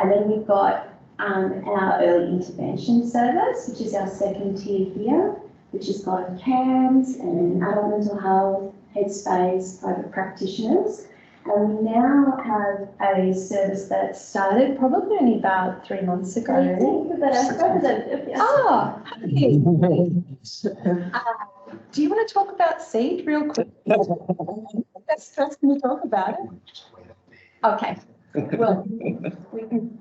and then we've got our early intervention service, which is our second tier here, which has got CAMS and adult mental health, headspace, private practitioners. And we now have a service that started probably only about 3 months ago. Oh, hey. Do you want to talk about Seed real quick? That's going to talk about it. Okay. Well,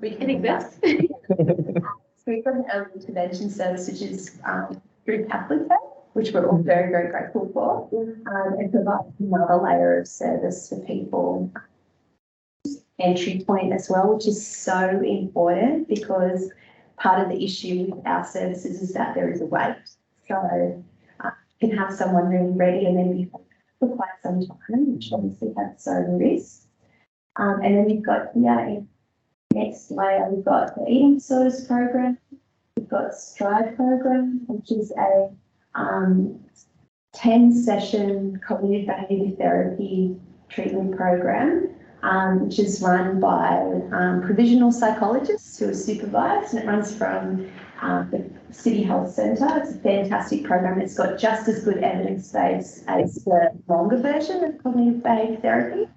we can exist. So we've got an early intervention service, which is through Catholic Faith, which we're all very, very grateful for. It provides another layer of service for people. Entry point as well, which is so important because part of the issue with our services is that there is a wait. So you can have someone really ready and then be for quite some time, which obviously has certain risks. And then we've got next layer, we've got the eating disorders program, we've got Stride program, which is a 10-session cognitive behaviour therapy treatment program, which is run by provisional psychologists who are supervised, and it runs from the City Health Centre. It's a fantastic program. It's got just as good evidence base as the longer version of cognitive behaviour therapy,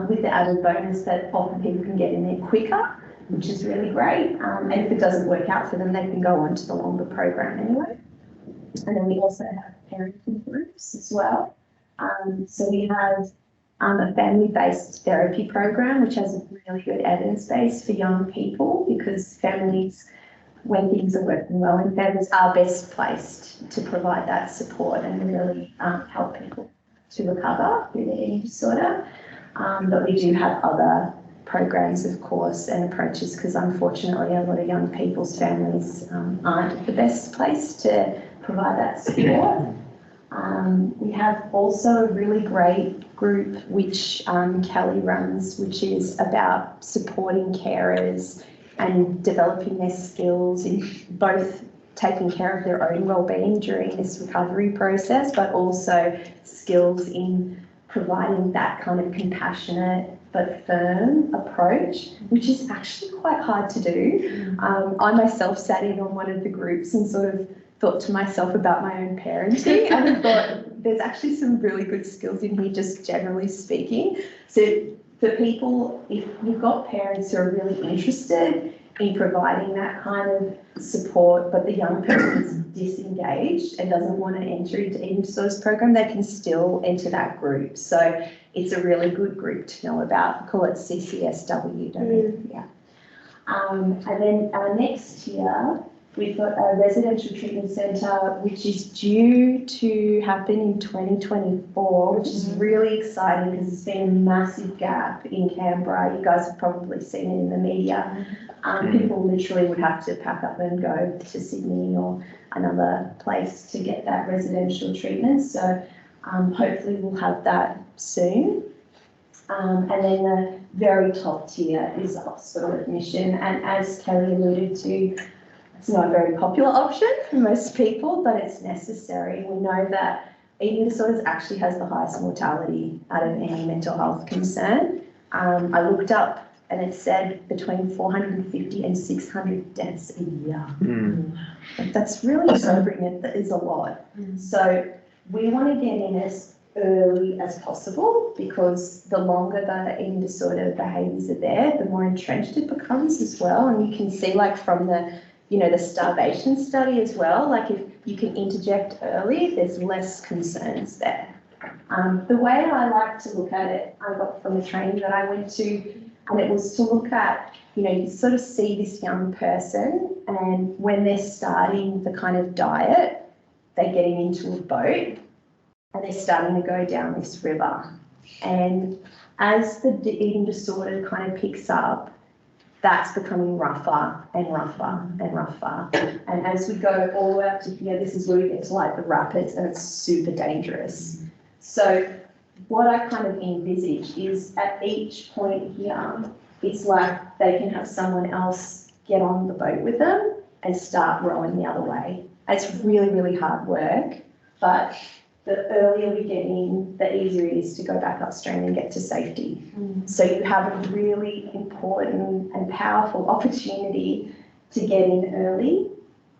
with the added bonus that often people can get in there quicker, which is really great. And if it doesn't work out for them, they can go on to the longer program anyway. And then we also have parenting groups as well. So we have a family-based therapy program, which has a really good evidence base for young people, because families, when things are working well in families, are best placed to provide that support and really help people to recover through their eating disorder. But we do have other programs, of course, and approaches, because unfortunately a lot of young people's families aren't the best place to provide that support. We have also a really great group which Kelly runs, which is about supporting carers and developing their skills in both taking care of their own well-being during this recovery process, but also skills in providing that kind of compassionate but firm approach, which is actually quite hard to do. I myself sat in on one of the groups and sort of thought to myself about my own parenting and thought there's actually some really good skills in here, just generally speaking. So for people, if you've got parents who are really interested in providing that kind of support, but the young person is disengaged and doesn't want to enter into eating disorders program, they can still enter that group. So it's a really good group to know about. We call it CCSW, don't we? Yeah. And then our next tier we've got a residential treatment centre which is due to happen in 2024, which is really exciting because there's been a massive gap in Canberra. You guys have probably seen it in the media. People literally would have to pack up and go to Sydney or another place to get that residential treatment. So hopefully we'll have that soon. And then the very top tier is hospital admission. And as Kelly alluded to, it's not a very popular option for most people, but it's necessary. We know that eating disorders actually has the highest mortality out of any mental health concern. I looked up and it said between 450 and 600 deaths a year. Like, that's really sobering. That is a lot. So we want to get in as early as possible, because the longer the eating disorder behaviours are there, the more entrenched it becomes as well. And you can see, like, from the, you know, the starvation study as well, like if you can interject early, there's less concerns there. The way I like to look at it, I got from the training that I went to, and it was to look at, you know, you sort of see this young person, and when they're starting the kind of diet, they're getting into a boat and they're starting to go down this river. And as the eating disorder kind of picks up, that's becoming rougher and rougher and rougher. And as we go all the way up to here, this is where we get to like the rapids, and it's super dangerous. So what I kind of envisage is at each point here, it's like they can have someone else get on the boat with them and start rowing the other way. It's really, really hard work, but the earlier we get in, the easier it is to go back upstream and get to safety. So you have a really important and powerful opportunity to get in early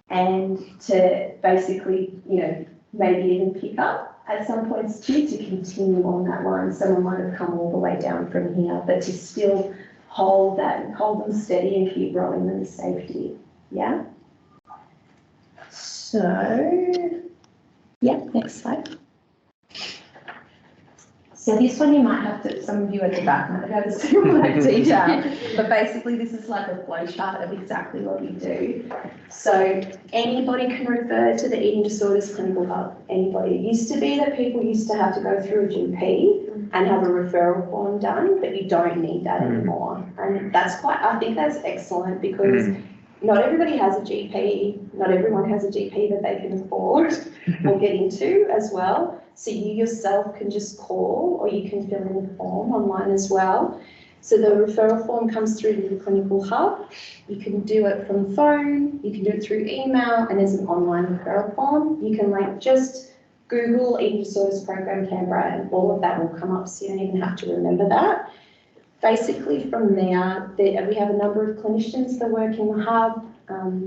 and to basically, you know, maybe even pick up at some points too, to continue on that line. Someone might have come all the way down from here, but to still hold them steady and keep rowing them to safety. Yeah. So, yeah, next slide. So this one you might have to, some of you at the back might go to see all that detail, but basically this is like a flow chart of exactly what we do. So anybody can refer to the Eating Disorders Clinical Hub. Anybody. It used to be that people used to have to go through a GP and have a referral form done, but you don't need that anymore. And that's quite, I think that's excellent, because not everybody has a GP, not everyone has a GP that they can afford or get into as well. So you yourself can just call, or you can fill in a form online as well. So the referral form comes through to the clinical hub. You can do it from phone, you can do it through email, and there's an online referral form. You can like just Google Eating Disorders Program Canberra and all of that will come up, so you don't even have to remember that. Basically from there, we have a number of clinicians that work in the hub,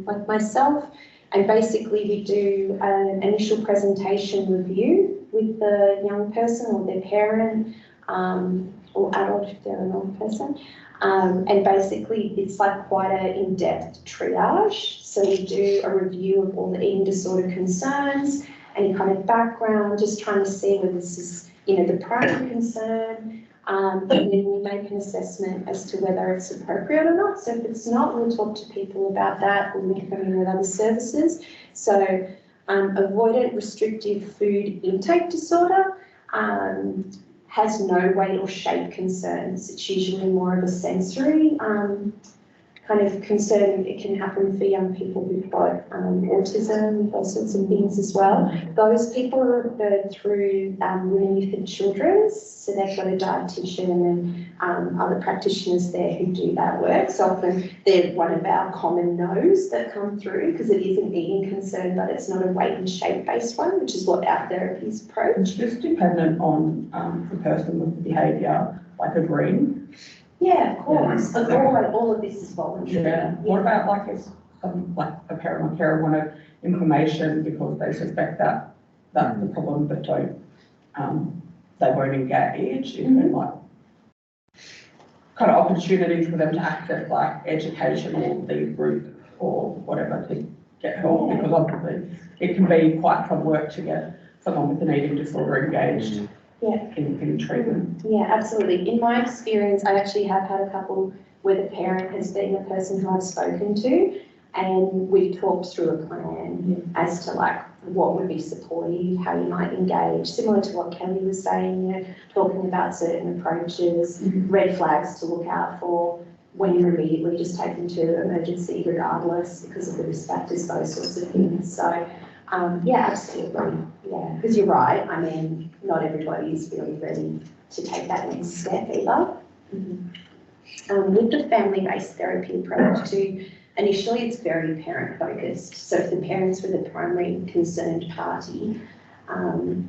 like myself, and basically we do an initial presentation review with the young person or their parent, or adult if they're a young person. And basically it's like quite an in-depth triage. So we do a review of all the eating disorder concerns, any kind of background, just trying to see whether this is, you know, the primary concern. And then we make an assessment as to whether it's appropriate or not. So if it's not, we'll talk to people about that. We'll link them in with other services. So avoidant restrictive food intake disorder has no weight or shape concerns. It's usually more of a sensory kind of concern. It can happen for young people who've got autism, all sorts of things as well. Those people are referred through Women, Youth and Children's, so they've got a dietitian and other practitioners there who do that work. So often they're one of our common no's that come through, because it is an eating concern, but it's not a weight and shape based one, which is what our therapies approach. It's just dependent on the person with the behaviour, like agreeing. Yeah, of course. Yeah. All of this is voluntary. Yeah. What about like if like a parent or carer wanted information because they suspect that that's the problem, but don't they won't engage in like kind of opportunities for them to access like education or lead group or whatever to get help, because obviously it can be quite some work to get someone with an eating disorder engaged. Yeah. In treatment. Yeah, absolutely. In my experience, I actually have had a couple where the parent has been the person who I've spoken to. And we've talked through a plan as to like what would be supportive, how you might engage, similar to what Kelly was saying, you know, talking about certain approaches, red flags to look out for, when you're immediately just taken to emergency regardless because of the risk factors, those sorts of things. So, yeah, absolutely. Yeah, because you're right. I mean, not everybody is really ready to take that next step either. With the family-based therapy approach too, initially it's very parent-focused. So if the parents were the primary concerned party,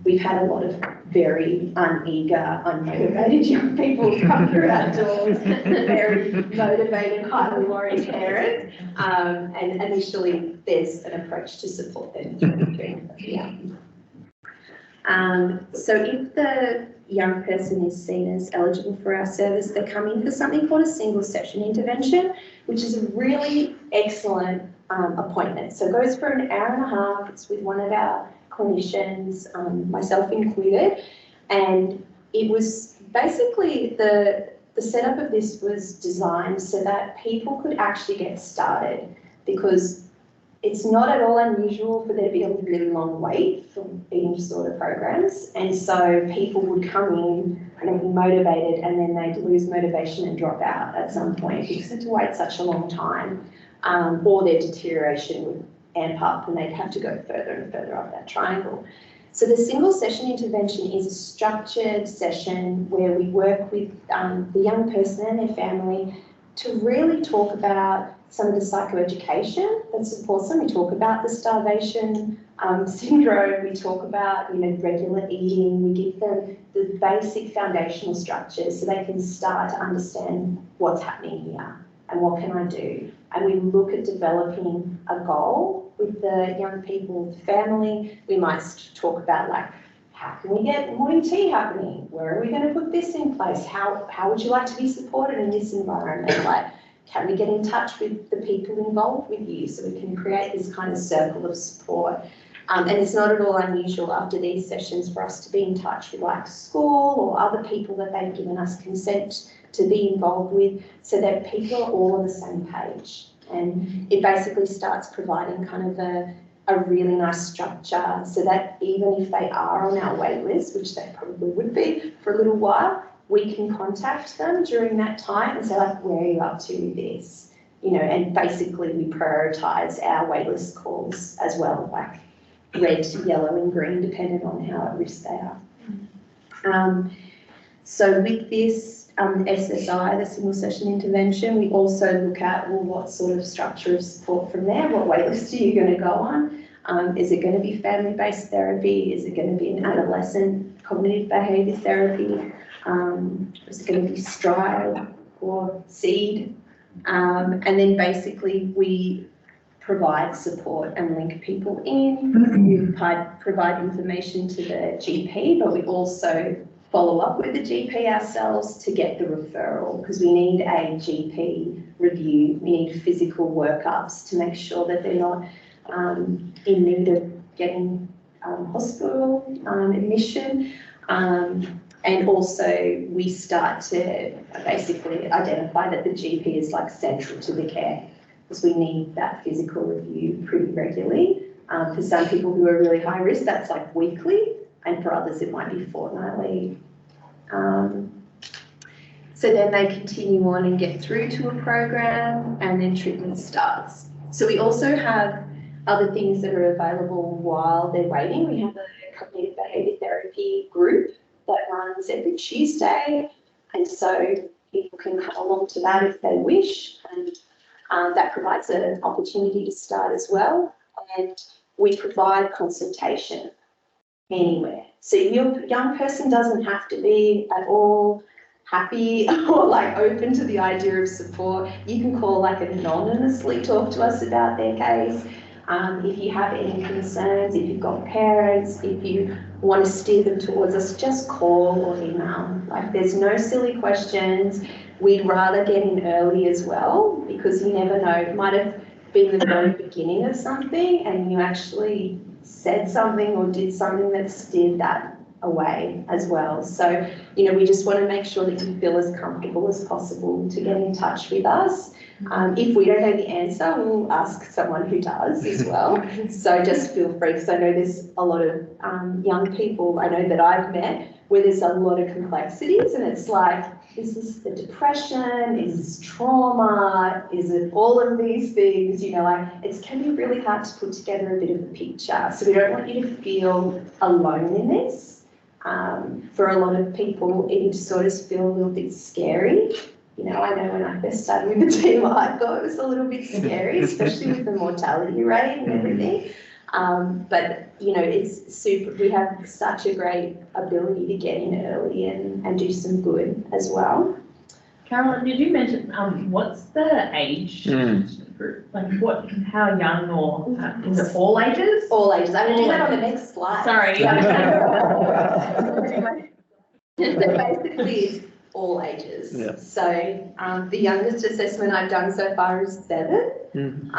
we've had a lot of very uneager, unmotivated young people come through our doors, very motivated, highly worried parents. And initially there's an approach to support them during therapy. So if the young person is seen as eligible for our service, they come in for something called a single session intervention, which is a really excellent appointment. So it goes for an hour and a half. It's with one of our clinicians, myself included, and it was basically the setup of this was designed so that people could actually get started, because it's not at all unusual for there to be a really long wait for eating disorder programs, and so people would come in and they'd be motivated and then they'd lose motivation and drop out at some point because they had to wait such a long time, or their deterioration would amp up and they'd have to go further and further up that triangle. So the single session intervention is a structured session where we work with the young person and their family to really talk about some of the psychoeducation that supports them. We talk about the starvation syndrome, we talk about, you know, regular eating, we give them the basic foundational structures so they can start to understand what's happening here and what can I do. And we look at developing a goal with the young people, the family. We might talk about like, how can we get morning tea happening? Where are we going to put this in place? How would you like to be supported in this environment? Like, can we get in touch with the people involved with you so we can create this kind of circle of support? And it's not at all unusual after these sessions for us to be in touch with like school or other people that they've given us consent to be involved with, so that people are all on the same page. And it basically starts providing kind of a really nice structure so that even if they are on our wait list, which they probably would be for a little while, we can contact them during that time and say like, where are you up to with this? You know, and basically we prioritise our waitlist calls as well, like red, yellow and green, depending on how at risk they are. So with this SSI, the single session intervention, we also look at, well, what sort of structure of support from there? What waitlist are you going to go on? Is it going to be family-based therapy? Is it going to be an adolescent cognitive behaviour therapy? Is it going to be STRIDE or SEED? And then basically we provide support and link people in. We provide information to the GP, but we also follow up with the GP ourselves to get the referral, because we need a GP review. We need physical workups to make sure that they're not in need of getting hospital admission. And also we start to basically identify that the GP is like central to the care, because we need that physical review pretty regularly. For some people who are really high risk, that's like weekly, and for others it might be fortnightly. So then they continue on and get through to a program, and then treatment starts. So we also have other things that are available while they're waiting. We have a cognitive behaviour therapy group that runs every Tuesday, and so people can come along to that if they wish, and that provides an opportunity to start as well. And we provide consultation anywhere. So your young person doesn't have to be at all happy or like open to the idea of support. You can call like anonymously, talk to us about their case. If you have any concerns, if you've got parents, if you want to steer them towards us, just call or email. Like, there's no silly questions. We'd rather get in early as well, because you never know, it might have been the very beginning of something and you actually said something or did something that steered that away as well. So, you know, we just want to make sure that you feel as comfortable as possible to get in touch with us. If we don't know the answer, we'll ask someone who does as well. So just feel free, because I know there's a lot of young people I know that I've met where there's a lot of complexities, and it's like, is this the depression? Is this trauma? Is it all of these things? You know, like it can be really hard to put together a bit of a picture. So we don't want you to feel alone in this. For a lot of people, eating disorders feel a little bit scary. You know, I know when I first started with the team, I thought it was a little bit scary, especially with the mortality rate and everything. But, you know, it's super, we have such a great ability to get in early and do some good as well. Caroline, did you mention, what's the age group? Like how young, or is it all ages? All ages. I'm going to do that on the next slide. Sorry. So basically it's all ages. Yeah. So the youngest assessment I've done so far is 7,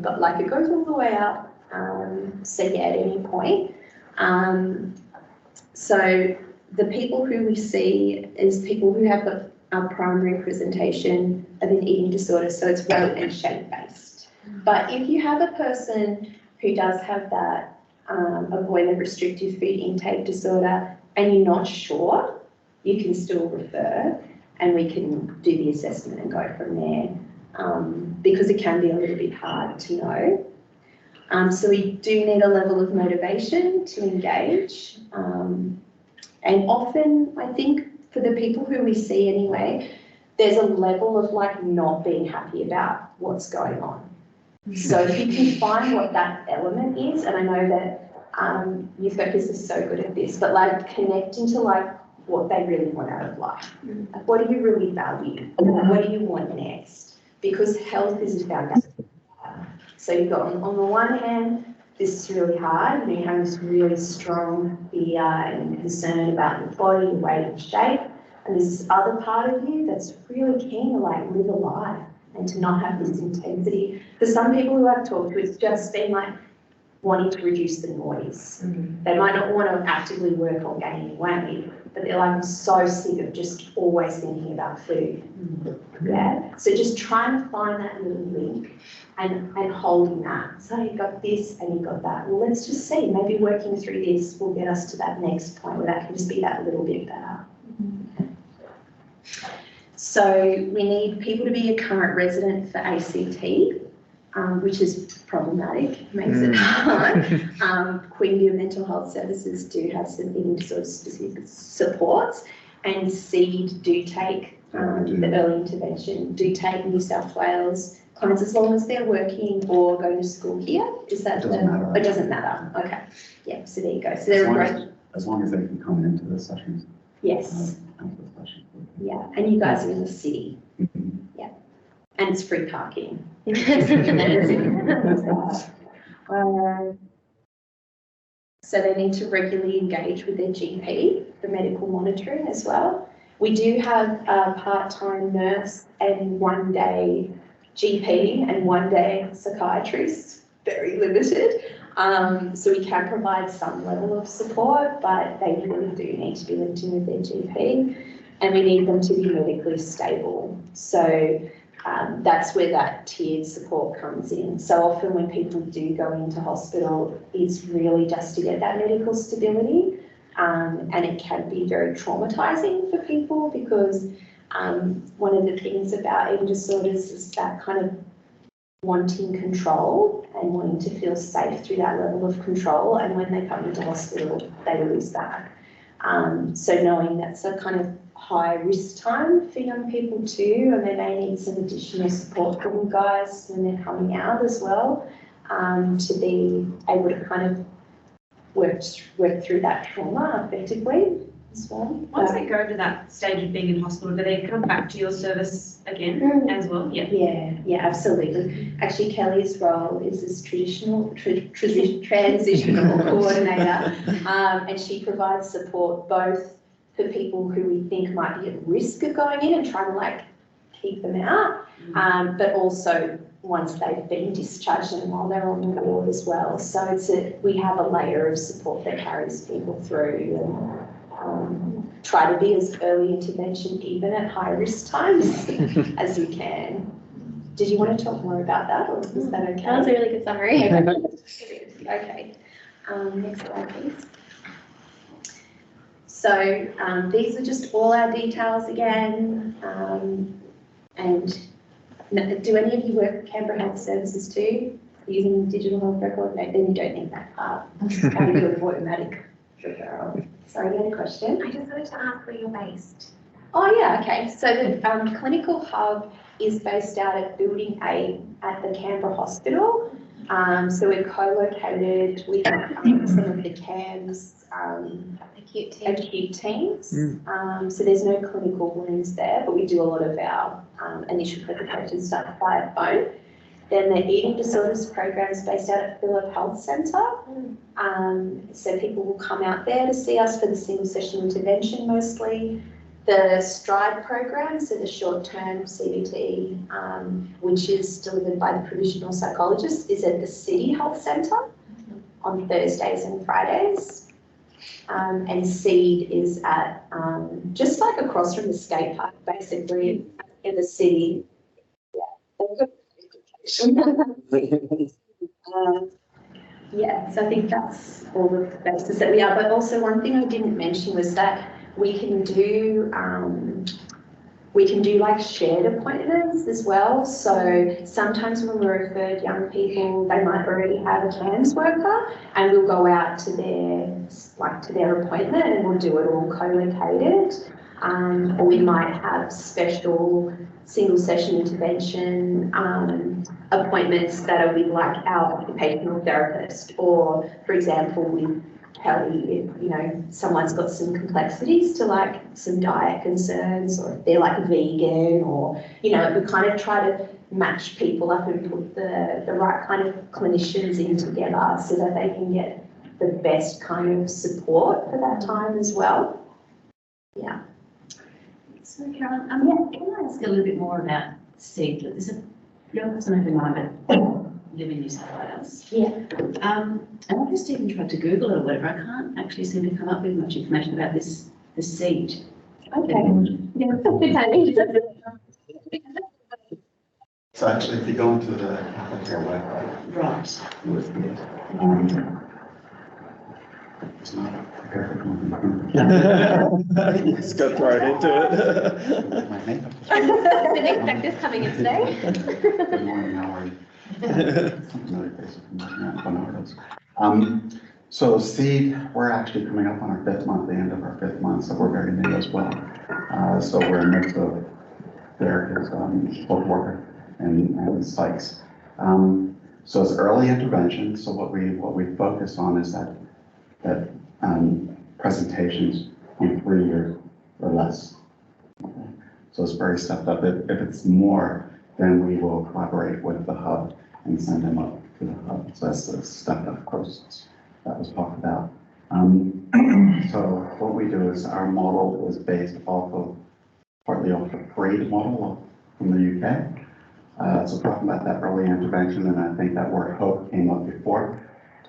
but like it goes all the way up. So yeah, at any point. So the people who we see is people who have our primary presentation of an eating disorder, so it's weight and shape based. But if you have a person who does have that avoidant restrictive food intake disorder and you're not sure, you can still refer and we can do the assessment and go from there, because it can be a little bit hard to know. So we do need a level of motivation to engage. And often, I think, for the people who we see anyway, there's a level of like not being happy about what's going on. So if you can find what that element is, and I know that Youth Focus is so good at this, but like connecting to like what they really want out of life. Like, what do you really value? What do you want next? Because health is a foundation. So you've got on the one hand, this is really hard, and you have this really strong fear and concern about your body, your weight and shape, and there's this other part of you that's really keen to like live a life and to not have this intensity. For some people who I've talked to, it's just been like wanting to reduce the noise. They might not want to actively work on gaining weight, but they're like, I'm so sick of just always thinking about food. Yeah. So just trying to find that little link and holding that. So you've got this and you've got that. Well, let's just see. Maybe working through this will get us to that next point where that can just be that little bit better. So we need people to be a current resident for ACT, which is problematic, makes it hard. Queenville Mental Health Services do have some eating disorder specific supports, and SEED do take the early intervention, do take New South Wales clients as long as they're working or going to school here. Is that Doesn't matter. It doesn't matter. Okay. Yeah, so there you go. So they're great. As long as they can come into the sessions. Yes. After the session. Yeah, and you guys are in the city. Yeah. And it's free parking. So they need to regularly engage with their GP for medical monitoring as well. We do have a part-time nurse and 1 day GP and 1 day psychiatrist, very limited. So we can provide some level of support, but they really do need to be linked in with their GP, and we need them to be medically stable. So that's where that tiered support comes in. So often when people do go into hospital, it's really just to get that medical stability, and it can be very traumatising for people because one of the things about eating disorders is that kind of wanting control and wanting to feel safe through that level of control, and when they come into hospital, they lose that. So knowing that's a kind of high risk time for young people too, and they may need some additional support from you guys when they're coming out as well, to be able to kind of work through that trauma effectively as well. Once they go to that stage of being in hospital, do they come back to your service again as well? Yeah. Yeah, absolutely. Actually, Kelly's role is as transitional coordinator, and she provides support both for people who we think might be at risk of going in and trying to like keep them out, but also once they've been discharged and while they're on the ward as well. So we have a layer of support that carries people through, and try to be as early intervention even at high risk times as we can. Did you want to talk more about that, or is that okay? That was a really good summary. Okay, next slide, please. So, these are just all our details again, and do any of you work with Canberra Health Services too, using digital health record? No, then you don't need that part. How to do an automatic referral. Sorry, you had a question? I just wanted to ask where you're based. Oh, yeah, okay. So the clinical hub is based out of Building A at the Canberra Hospital. So we're co-located with some of the CAMS acute teams. So there's no clinical rooms there, but we do a lot of our initial presentations done via phone. Then the eating disorders program is based out at Phillip Health Centre. So people will come out there to see us for the single session intervention mostly. The STRIDE program, so the short-term CBT, which is delivered by the provisional psychologist, is at the City Health Centre on Thursdays and Fridays. And SEED is at just like across from the skate park, basically in the city. Yeah. Yeah, so I think that's all of the bases that we are. But also one thing I didn't mention was that we can do like shared appointments as well. So sometimes when we refer young people, they might already have a CAMS worker, and we'll go out to their appointment and we'll do it all co-located. Or we might have special single session intervention appointments that are with like our occupational therapist, or for example with Kelly, if someone's got some complexities to like some diet concerns, or if they're like vegan, or we kind of try to match people up and put the right kind of clinicians in together so that they can get the best kind of support for that time as well. Yeah. So Carolyn, can I ask a little bit more about SEED? There's a young person over mine that live in New South Wales. Yeah. And I've just even tried to Google it or whatever. I can't actually seem to come up with much information about the SEED. Okay. Yeah, good timing. So actually, if you go into the Catholic Care website, Right. you will see it. It's not a perfect one. Just go right into it. My makeup. Didn't expect this coming in today. Good morning, how are you? Something really basic. I don't know what it is. So SEED, we're actually coming up on our 5th month, the end of our 5th month, so we're very new as well. So we're a mix of therapists, social worker, and psychs. So it's early intervention. So what we focus on is that presentations from 3 years or less. Okay. So it's very stepped up. If it's more, then we will collaborate with the hub and send them up to the hub. So that's the stepped up process that was talked about. So what we do is our model is based partly off the PREAD model from the UK. So talking about that early intervention, and I think that word hope came up before,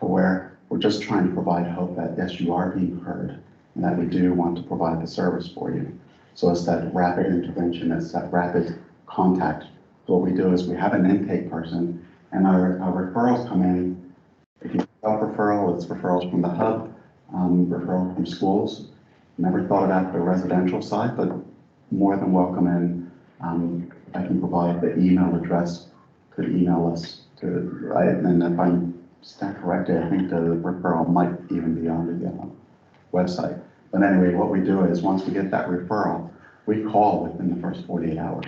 to where we're just trying to provide hope that yes, you are being heard, and that we do want to provide the service for you. So it's that rapid intervention, it's that rapid contact. So what we do is we have an intake person, and our referrals come in. If you self-referral, it's referrals from the hub, referral from schools. Never thought about the residential side, but more than welcome in. I can provide the email address, could email us to, right? And if I'm stand corrected, I think the referral might even be on the website. But anyway, what we do is once we get that referral, we call within the first 48 hours.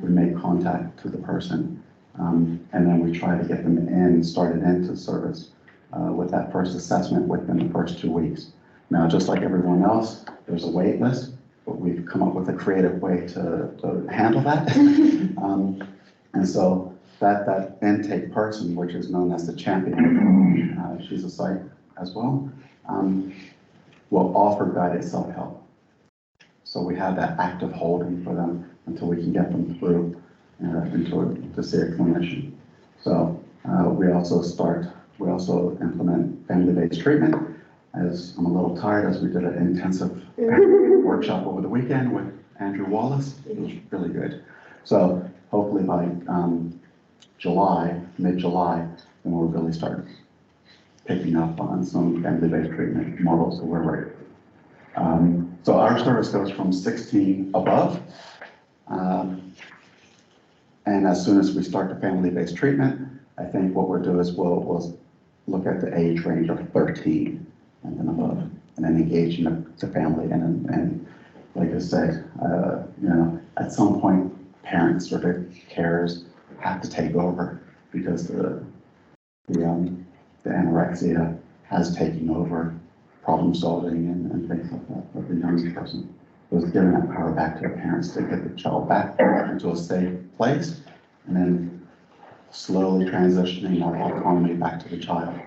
We make contact to the person, and then we try to get them started into service with that first assessment within the first 2 weeks. Now, just like everyone else, there's a wait list, but we've come up with a creative way to handle that. And so that intake person, which is known as the champion, she's a psych as well, will offer guided self-help. So we have that active holding for them until we can get them through to see a clinician. So we also implement family-based treatment. As I'm a little tired, as we did an intensive workshop over the weekend with Andrew Wallace. It was really good. So hopefully by, July, mid-July, then we'll really start picking up on some family-based treatment models that we're ready. So our service goes from 16 above. And as soon as we start the family-based treatment, I think what we'll do is we'll look at the age range of 13 and then above, and then engage in the family. And like I said, you know, at some point, parents or their carers have to take over because the anorexia has taken over problem solving and things like that for the young person. It was giving that power back to the parents to get the child back into a safe place, and then slowly transitioning our autonomy back to the child.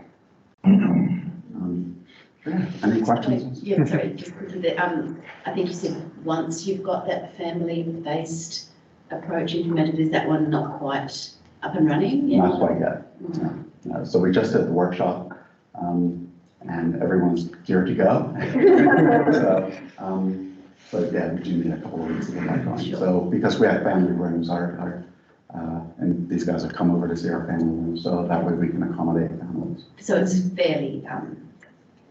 Yeah, any questions? Yeah, sorry, just quickly, I think you said once you've got that family-based approach implemented, is that one not quite up and running yet? Not quite yet. No. So we just did the workshop, and everyone's geared to go. So yeah, we do need a couple of weeks to get that going. Sure. So because we have family rooms, and these guys have come over to see our family rooms, so that way we can accommodate families. So it's fairly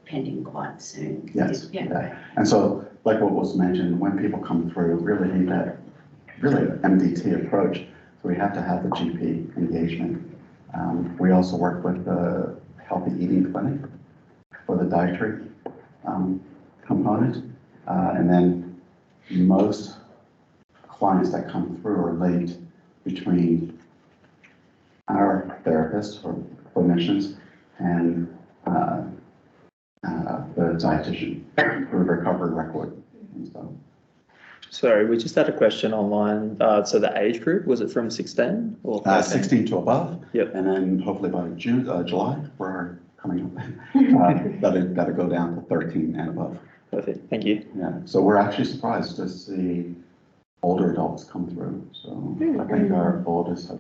pending quite soon? Yes. Yeah. And so, like what was mentioned, when people come through, really need that, really MDT approach. So we have to have the GP engagement. We also work with the Healthy Eating Clinic for the dietary component. And then most clients that come through are linked between our therapists or clinicians and the dietitian through recovery record and stuff. Sorry, we just had a question online. So the age group, was it from 16 or 13? 16 to above. Yep. And then hopefully by July, we're coming up. That'll go down to 13 and above. Perfect, thank you. Yeah, so we're actually surprised to see older adults come through. So I think our oldest have